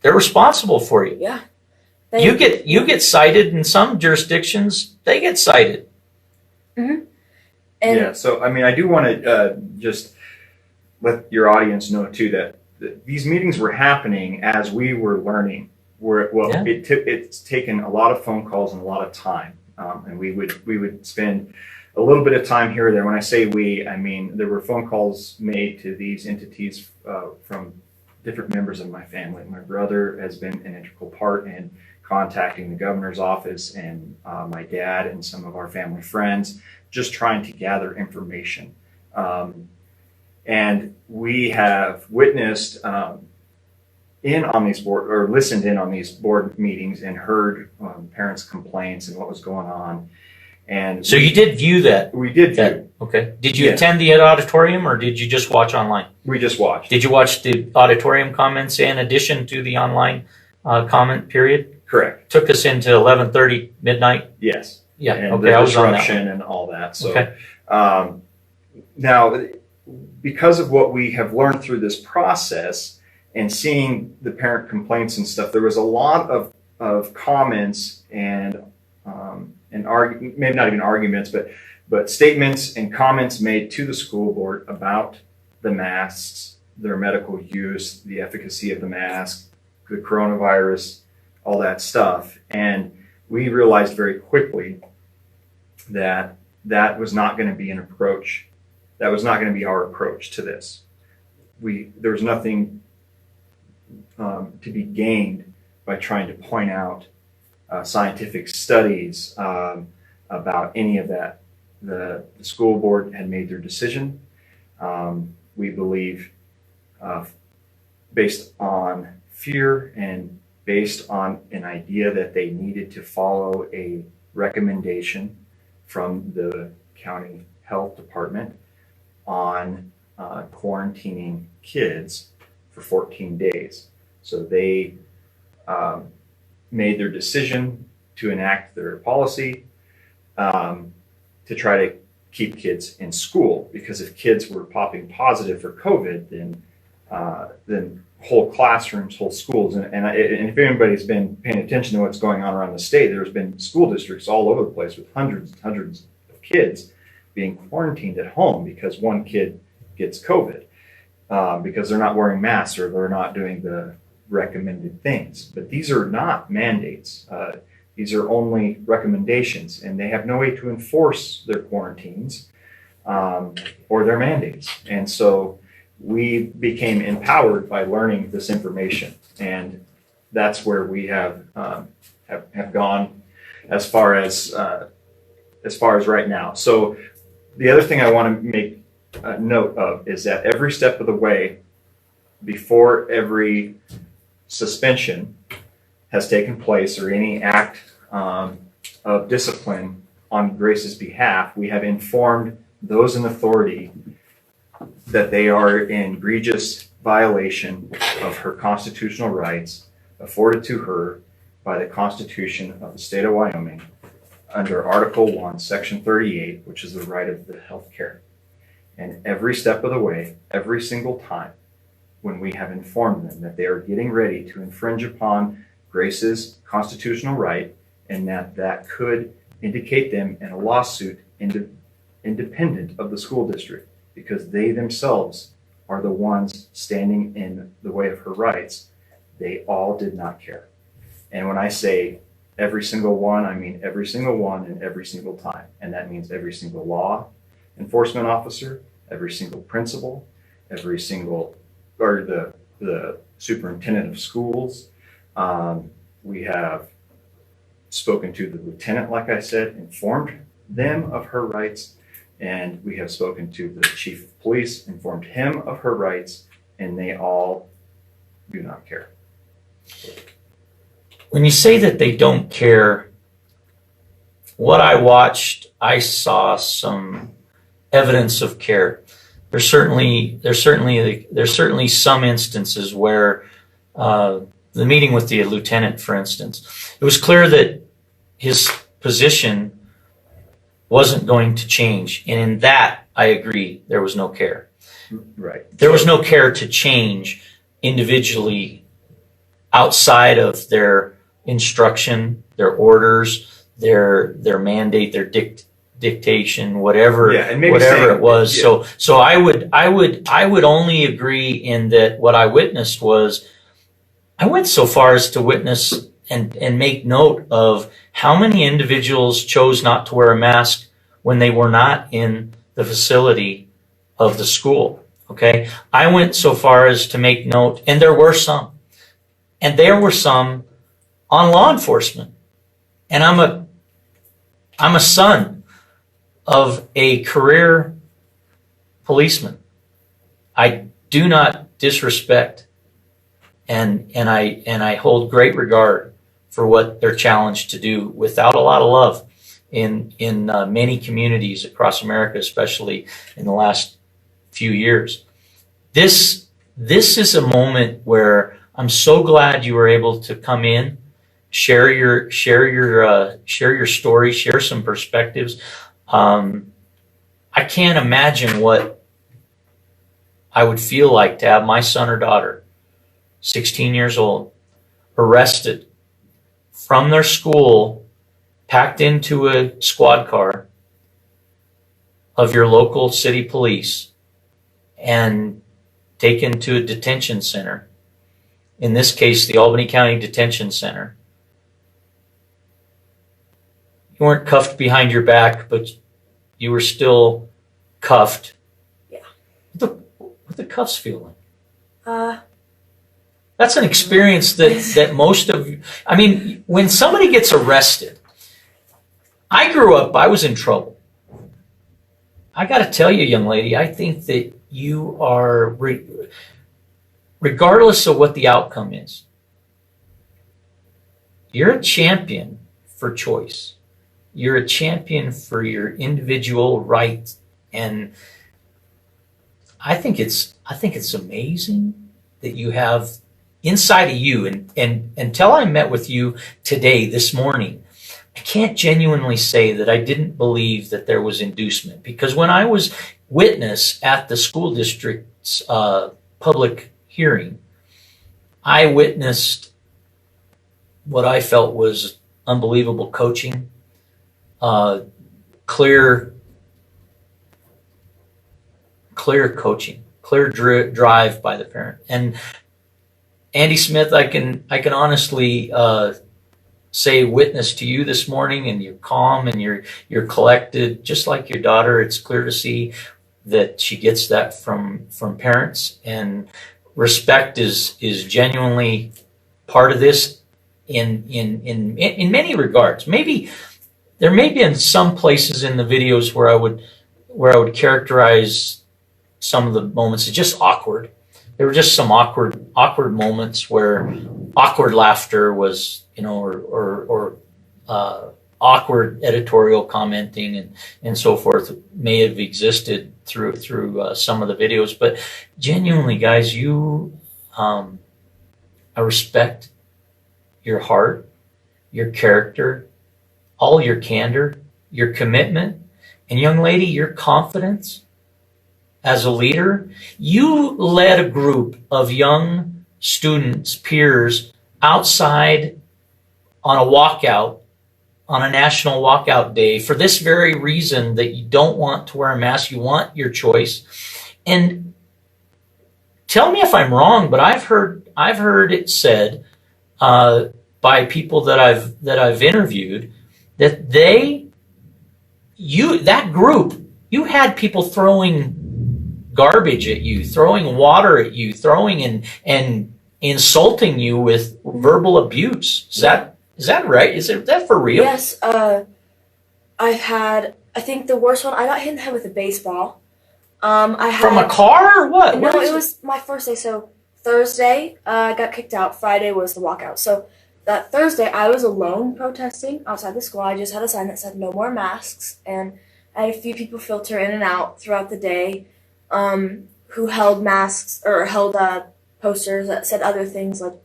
They're responsible for you. Yeah. You get cited in some jurisdictions. They get cited. And yeah, so I mean, I do want to just let your audience know too that these meetings were happening as we were learning. It's taken a lot of phone calls and a lot of time, and we would spend a little bit of time here or there. When I say we, I mean there were phone calls made to these entities from different members of my family. My brother has been an integral part in contacting the governor's office, and my dad and some of our family friends, just trying to gather information. And we have witnessed in on these board, or listened in on these board meetings, and heard parents' complaints and what was going on. And so you did view that. We did view. Okay. Did you attend the auditorium, or did you just watch online? We just watched. Did you watch the auditorium comments in addition to the online comment period? Correct. Took us into 11:30 midnight. Yes. Yeah. And okay. the I was on that disruption and all that. So okay. Now, because of what we have learned through this process and seeing the parent complaints and stuff, there was a lot of comments and maybe not even arguments, but statements and comments made to the school board about the masks, their medical use, the efficacy of the mask, the coronavirus, all that stuff. And we realized very quickly that that was not going to be an approach. That was not going to be our approach to this. There was nothing to be gained by trying to point out scientific studies about any of that. The school board had made their decision. We believe based on fear and based on an idea that they needed to follow a recommendation from the county health department on quarantining kids for 14 days. So they made their decision to enact their policy to try to keep kids in school, because if kids were popping positive for COVID, then whole classrooms, whole schools, and if anybody's been paying attention to what's going on around the state, there's been school districts all over the place with hundreds and hundreds of kids being quarantined at home because one kid gets COVID because they're not wearing masks or they're not doing the recommended things. But these are not mandates. These are only recommendations, and they have no way to enforce their quarantines or their mandates. And so we became empowered by learning this information, and that's where we have gone as far as right now. So the other thing I want to make a note of is that every step of the way, before every suspension has taken place or any act of discipline on Grace's behalf, we have informed those in authority that they are in egregious violation of her constitutional rights afforded to her by the Constitution of the state of Wyoming under Article 1, Section 38, which is the right of the health care. And every step of the way, every single time, when we have informed them that they are getting ready to infringe upon Grace's constitutional right, and that could indicate them in a lawsuit independent of the school district, because they themselves are the ones standing in the way of her rights, they all did not care. And when I say every single one, I mean every single one and every single time. And that means every single law enforcement officer, every single principal, every single, or the superintendent of schools. We have spoken to the lieutenant, like I said, informed them of her rights. And we have spoken to the chief of police, informed him of her rights, and they all do not care. When you say that they don't care, what I watched, I saw some evidence of care. There's certainly some instances where the meeting with the lieutenant, for instance, it was clear that his position wasn't going to change, and in that I agree, there was no care. Right. There was no care to change individually outside of their instruction, their orders, their mandate, their dictation, whatever, Yeah, and maybe whatever it was. yeah. So I would only agree in that what I witnessed was, I went so far as to witness and make note of how many individuals chose not to wear a mask when they were not in the facility of the school. Okay, I went so far as to make note, and there were some on law enforcement, and I'm a son of a career policeman. I do not disrespect, and I hold great regard for what they're challenged to do without a lot of love in many communities across America, especially in the last few years. This is a moment where I'm so glad you were able to come in, share your story, share some perspectives. I can't imagine what I would feel like to have my son or daughter, 16 years old, arrested from their school, packed into a squad car of your local city police, and taken to a detention center. In this case, the Albany County Detention Center. You weren't cuffed behind your back, but you were still cuffed. Yeah. What the cuffs feel like? Uh, That's an experience that most of you, I mean, when somebody gets arrested, I grew up, I was in trouble. I got to tell you, young lady, I think that you are, regardless of what the outcome is, you're a champion for choice. You're a champion for your individual right, and I think it's amazing that you have inside of you, and until I met with you today, this morning, I can't genuinely say that I didn't believe that there was inducement, because when I was witness at the school district's public hearing, I witnessed what I felt was unbelievable coaching, clear coaching, clear drive by the parent. And Andy Smith, I can honestly say witness to you this morning, and you're calm and you're collected, just like your daughter. It's clear to see that she gets that from parents, and respect is genuinely part of this in many regards. Maybe there may be in some places in the videos where I would characterize some of the moments as just awkward. There were just some awkward moments where awkward laughter was, or awkward editorial commenting and so forth may have existed through some of the videos. But genuinely, guys, I respect your heart, your character, all your candor, your commitment, and young lady, your confidence as a leader. You led a group of young students, peers, outside on a walkout, on a national walkout day, for this very reason, that you don't want to wear a mask, you want your choice. And tell me if I'm wrong, but I've heard it said by people that I've interviewed that that group, you had people throwing garbage at you, throwing water at you, throwing and insulting you with verbal abuse. Is that right? Is that for real? yes. I think the worst one, I got hit in the head with a baseball. From a car or what? No, What is it was my first day. So Thursday, I got kicked out. Friday was the walkout. So that Thursday, I was alone protesting outside the school. I just had a sign that said no more masks, and I had a few people filter in and out throughout the day who held masks or held posters that said other things like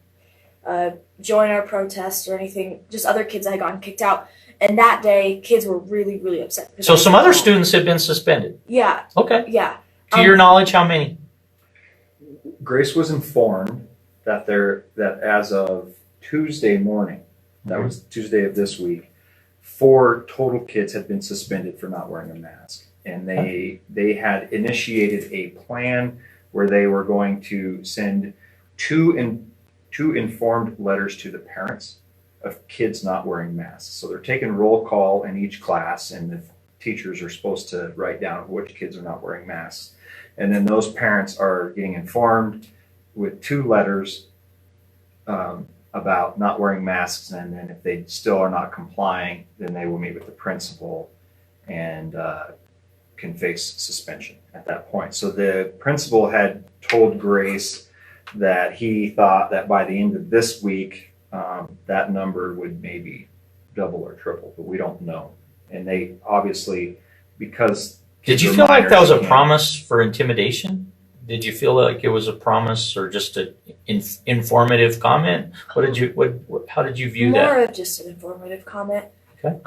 join our protest or anything, just other kids that had gotten kicked out. And that day, kids were really, really upset. So some other students have been suspended? Yeah. Okay. Yeah. To your knowledge, how many? Grace was informed that as of Tuesday morning, that was Tuesday of this week, 4 total kids had been suspended for not wearing a mask. And they had initiated a plan where they were going to send two informed letters to the parents of kids not wearing masks. So they're taking roll call in each class, and the teachers are supposed to write down which kids are not wearing masks. And then those parents are getting informed with 2 letters about not wearing masks. And then if they still are not complying, then they will meet with the principal and can face suspension at that point. So the principal had told Grace that he thought that by the end of this week, that number would maybe double or triple, but we don't know. And they obviously, because did you feel like that was a promise for intimidation? Did you feel like it was a promise or just an informative comment? How did you view that? More of just an informative comment. Okay.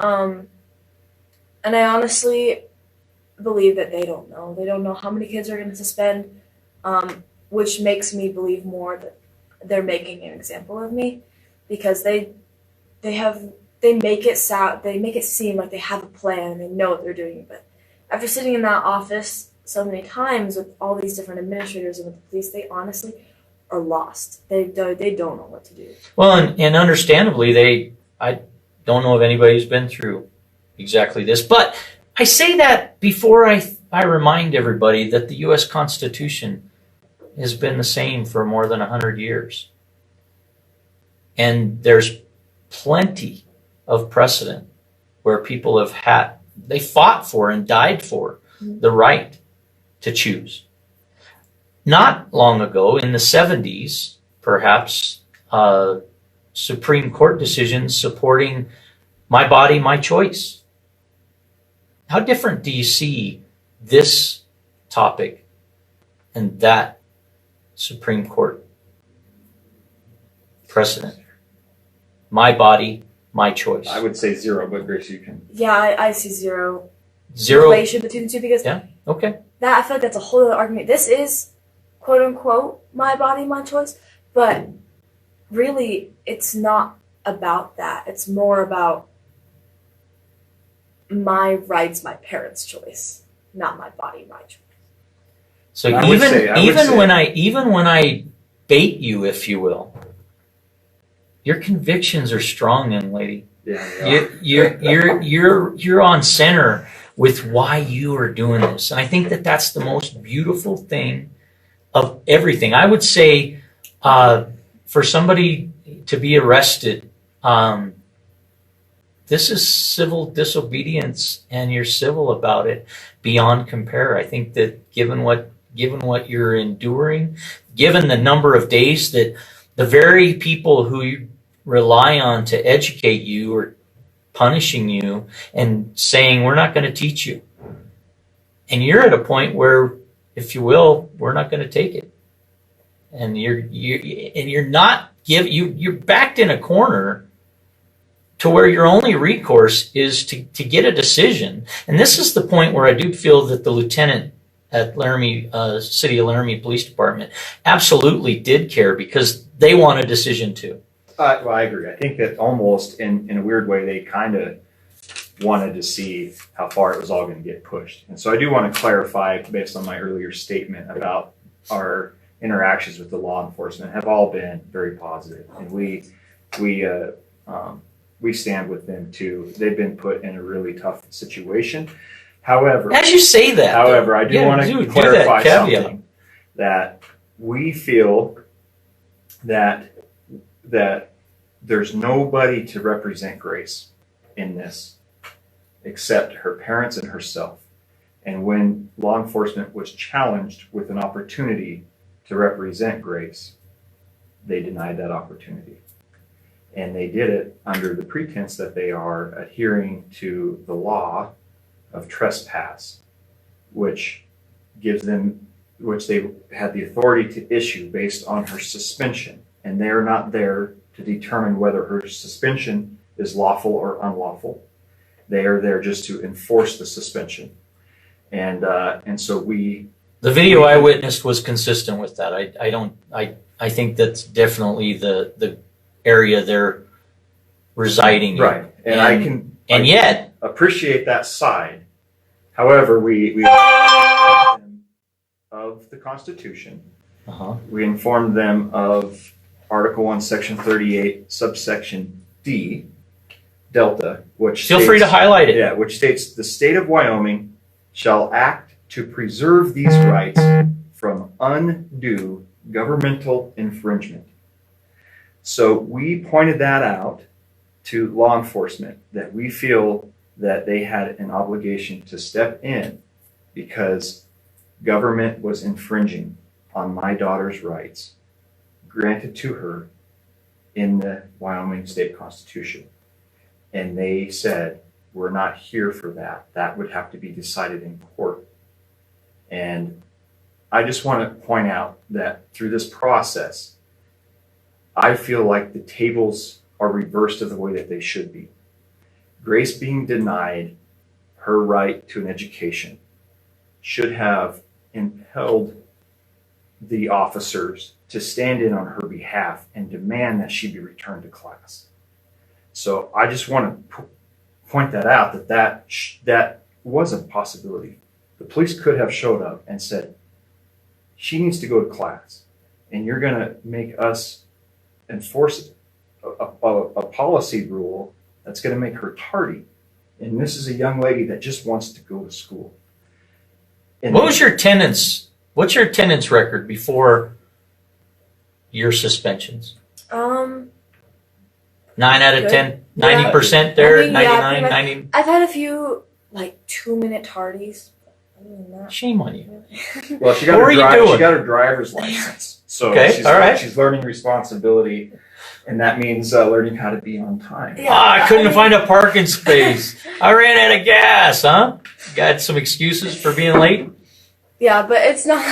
And I honestly believe that they don't know. They don't know how many kids are going to suspend, which makes me believe more that they're making an example of me, because they make it seem like they have a plan and they know what they're doing. But after sitting in that office so many times with all these different administrators and with the police, they honestly are lost. They don't know what to do. Well, and understandably, I don't know if anybody's been through exactly this, but I say that before I remind everybody that the U.S. Constitution has been the same for more than 100 years. And there's plenty of precedent where people they fought for and died for the right to choose. Not long ago, in the 70s, perhaps, Supreme Court decisions supporting my body, my choice. How different do you see this topic and that Supreme Court precedent? My body, my choice. I would say 0, but Grace, you can. Yeah, I see zero Zero. relation between the two, because Okay. I feel like that's a whole other argument. This is quote unquote my body, my choice, but really it's not about that. It's more about my rights, my parents' choice, not my body, my choice. So I would say- even when I bait you, if you will, your convictions are strong, young lady. Yeah. You're on center with why you are doing this, and I think that that's the most beautiful thing of everything. I would say, for somebody to be arrested, this is civil disobedience, and you're civil about it beyond compare. I think that given what you're enduring, given the number of days that the very people who you rely on to educate you are punishing you and saying, we're not going to teach you. And you're at a point where, if you will, we're not going to take it. And you're backed in a corner to where your only recourse is to get a decision. And this is the point where I do feel that the lieutenant at Laramie, City of Laramie Police Department absolutely did care, because they want a decision too. Well, I agree. I think that almost in a weird way, they kind of wanted to see how far it was all going to get pushed. And so I do want to clarify, based on my earlier statement about our interactions with the law enforcement, have all been very positive. And we stand with them too. They've been put in a really tough situation. However, as you say that, I do want to clarify something, that we feel that there's nobody to represent Grace in this except her parents and herself. And when law enforcement was challenged with an opportunity to represent Grace, they denied that opportunity. And they did it under the pretense that they are adhering to the law of trespass, which they had the authority to issue based on her suspension. And they're not there to determine whether her suspension is lawful or unlawful. They are there just to enforce the suspension. And so the video I witnessed was consistent with that. I think that's definitely the area they're residing in. Right. And and yet appreciate that side. However, we informed them of the Constitution. We informed them of Article 1, Section 38, subsection D, Delta, which feel free to highlight it. Yeah, which states the state of Wyoming shall act to preserve these rights from undue governmental infringement. So we pointed that out to law enforcement, that we feel that they had an obligation to step in because government was infringing on my daughter's rights granted to her in the Wyoming State Constitution. And they said, we're not here for that. That would have to be decided in court. And I just want to point out that through this process, I feel like the tables are reversed of the way that they should be. Grace being denied her right to an education should have impelled the officers to stand in on her behalf and demand that she be returned to class. So I just want to point that out, that was a possibility. The police could have showed up and said, she needs to go to class, and you're going to make us enforce a policy rule that's going to make her tardy. And this is a young lady that just wants to go to school. And what's your attendance record before your suspensions? 9 out of 10, 90% there, 99, 90. I've had a few 2-minute tardies. Other than that, shame on you. Well, she got her driver's license, so she's learning responsibility, and that means learning how to be on time. Yeah. I couldn't find a parking space. I ran out of gas, huh? Got some excuses for being late? Yeah, but it's not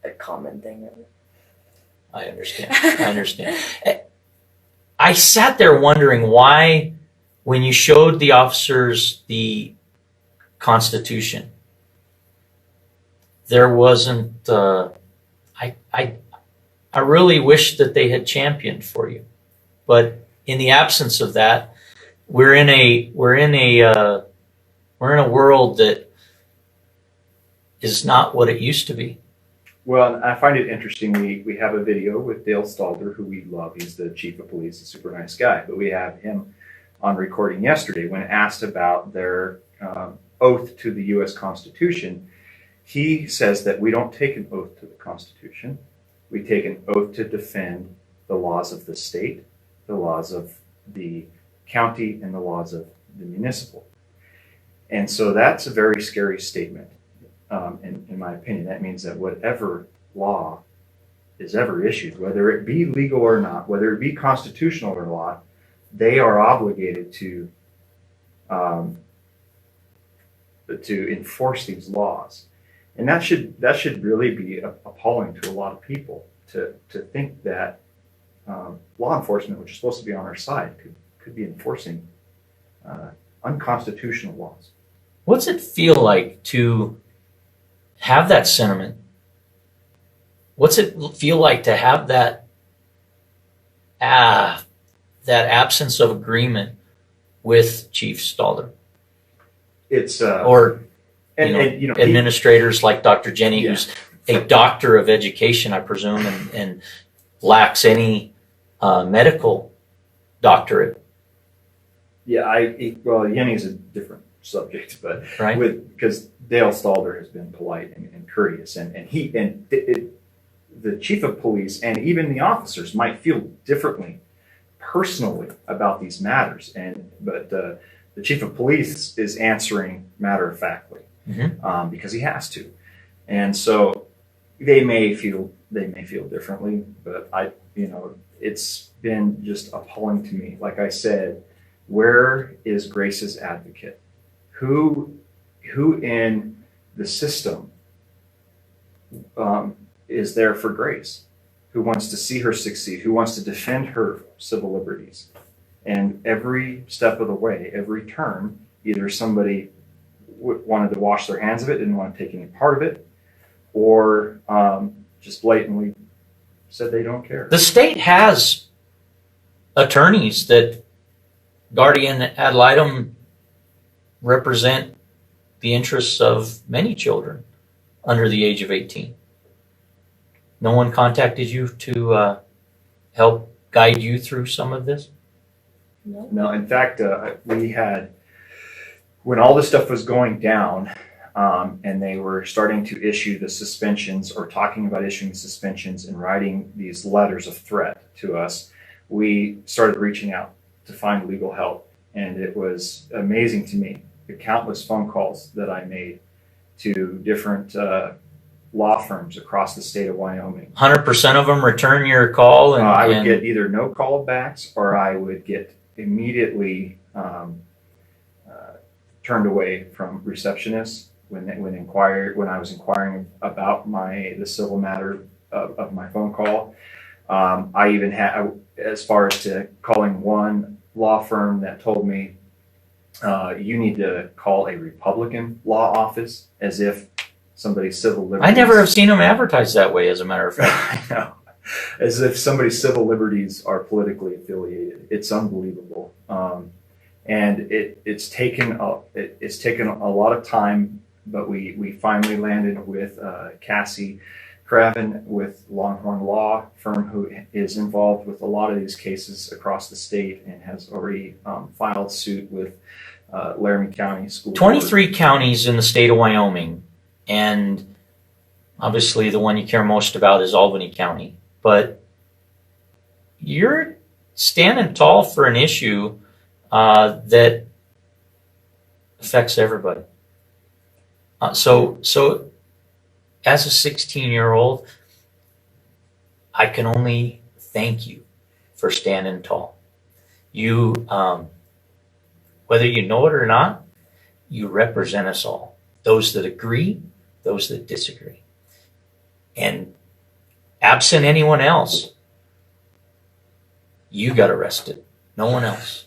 a common thing. Really. I understand. I sat there wondering why, when you showed the officers the Constitution, there wasn't. I really wish that they had championed for you, but in the absence of that, we're in a world that is not what it used to be. Well, I find it interesting. We have a video with Dale Stalder, who we love. He's the chief of police, a super nice guy. But we have him on recording yesterday when asked about their oath to the U.S. Constitution. He says that we don't take an oath to the Constitution. We take an oath to defend the laws of the state, the laws of the county, and the laws of the municipal. And so that's a very scary statement. In my opinion, that means that whatever law is ever issued, whether it be legal or not, whether it be constitutional or not, they are obligated to enforce these laws. And that should really be appalling to a lot of people to think that law enforcement, which is supposed to be on our side, could be enforcing unconstitutional laws. What's it feel like to have that sentiment? What's it feel like to have that absence of agreement with Chief Stalder? It's administrators like Dr. Jenny, who's a doctor of education, I presume, and lacks any medical doctorate. Yeah, Yenny's a different subject, but right? Because Dale Stalder has been polite and courteous, and the chief of police and even the officers might feel differently personally about these matters, but the chief of police is answering matter of factly because he has to, and so they may feel differently, but it's been just appalling to me. Like I said, where is Grace's advocate? Who in the system is there for Grace? Who wants to see her succeed? Who wants to defend her civil liberties? And every step of the way, every turn, either somebody wanted to wash their hands of it, didn't want to take any part of it, or just blatantly said they don't care. The state has attorneys that guardian ad litem represent the interests of many children under the age of 18. No one contacted you to help guide you through some of this? No, in fact, we had, when all this stuff was going down, and they were starting to issue the suspensions or talking about issuing suspensions and writing these letters of threat to us, we started reaching out to find legal help. And it was amazing to me, the countless phone calls that I made to different law firms across the state of Wyoming. 100% of them return your call? And I would get either no callbacks, or I would get immediately turned away from receptionists when I was inquiring about the civil matter of my phone call. I even had, as far as to calling one law firm that told me, you need to call a Republican law office, as if somebody's civil liberties. I never have seen them advertised that way, as a matter of fact. I know. As if somebody's civil liberties are politically affiliated. It's unbelievable. And it's taken a lot of time, but we finally landed with Cassie Craven with Longhorn Law Firm, who is involved with a lot of these cases across the state and has already filed suit with Laramie County School 23 Board. counties in the state of Wyoming, and obviously the one you care most about is Albany County. But you're standing tall for an issue that affects everybody. So as a 16-year-old, I can only thank you for standing tall. You, whether you know it or not, you represent us all. Those that agree, those that disagree. And absent anyone else, you got arrested. No one else.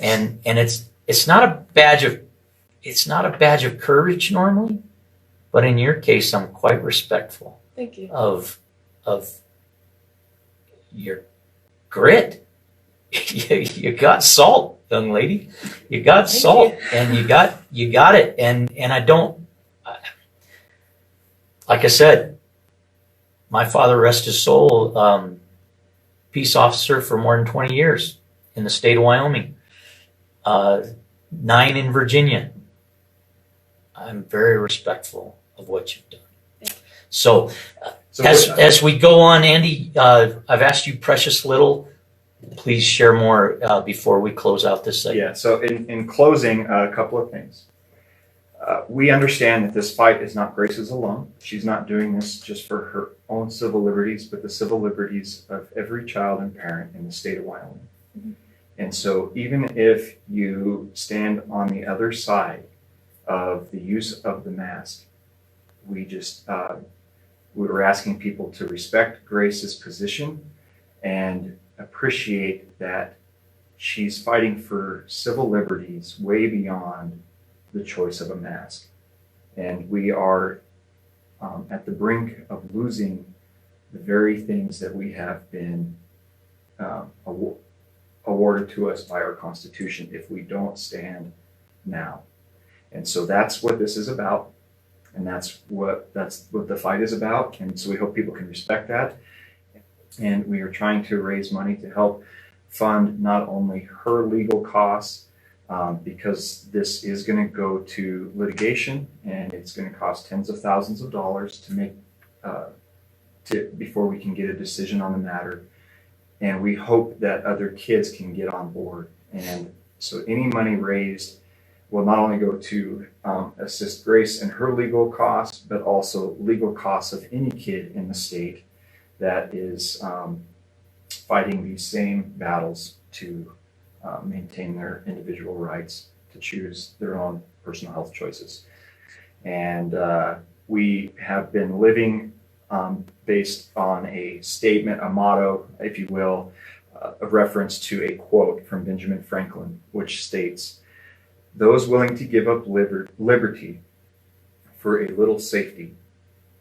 And it's not a badge of courage normally, but in your case, I'm quite respectful. Thank you. Of your grit. You got salt, young lady. You got Thank salt, you. and you got it. And I don't, like I said, my father, rest his soul, peace officer for more than 20 years in the state of Wyoming, 9 in Virginia. I'm very respectful of what you've done. So as we go on, Andy, I've asked you precious little. Please share more before we close out this segment. Yeah, so in closing, a couple of things. We understand that this fight is not Grace's alone. She's not doing this just for her own civil liberties, but the civil liberties of every child and parent in the state of Wyoming. Mm-hmm. And so even if you stand on the other side of the use of the mask, we were asking people to respect Grace's position and appreciate that she's fighting for civil liberties way beyond the choice of a mask. And we are at the brink of losing the very things that we have been awarded to us by our Constitution if we don't stand now. And so that's what this is about, and that's what the fight is about. And so we hope people can respect that. And we are trying to raise money to help fund not only her legal costs, because this is going to go to litigation, and it's going to cost tens of thousands of dollars to make before we can get a decision on the matter. And we hope that other kids can get on board. And so any money raised will not only go to assist Grace in her legal costs, but also legal costs of any kid in the state that is fighting these same battles to maintain their individual rights to choose their own personal health choices. And we have been living based on a statement, a motto, if you will, a reference to a quote from Benjamin Franklin, which states, "Those willing to give up liberty for a little safety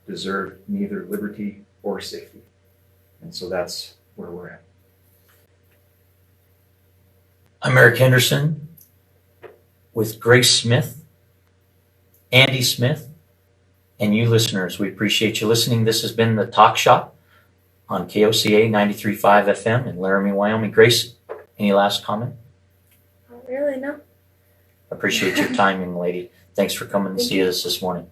deserve neither liberty or safety." And so that's where we're at. I'm Eric Henderson with Grace Smith, Andy Smith, and you listeners. We appreciate you listening. This has been the Talk Shop on KOCA 93.5 FM in Laramie, Wyoming. Grace, any last comment? Not really, no. Appreciate your time, young lady. Thanks for coming to see us this morning.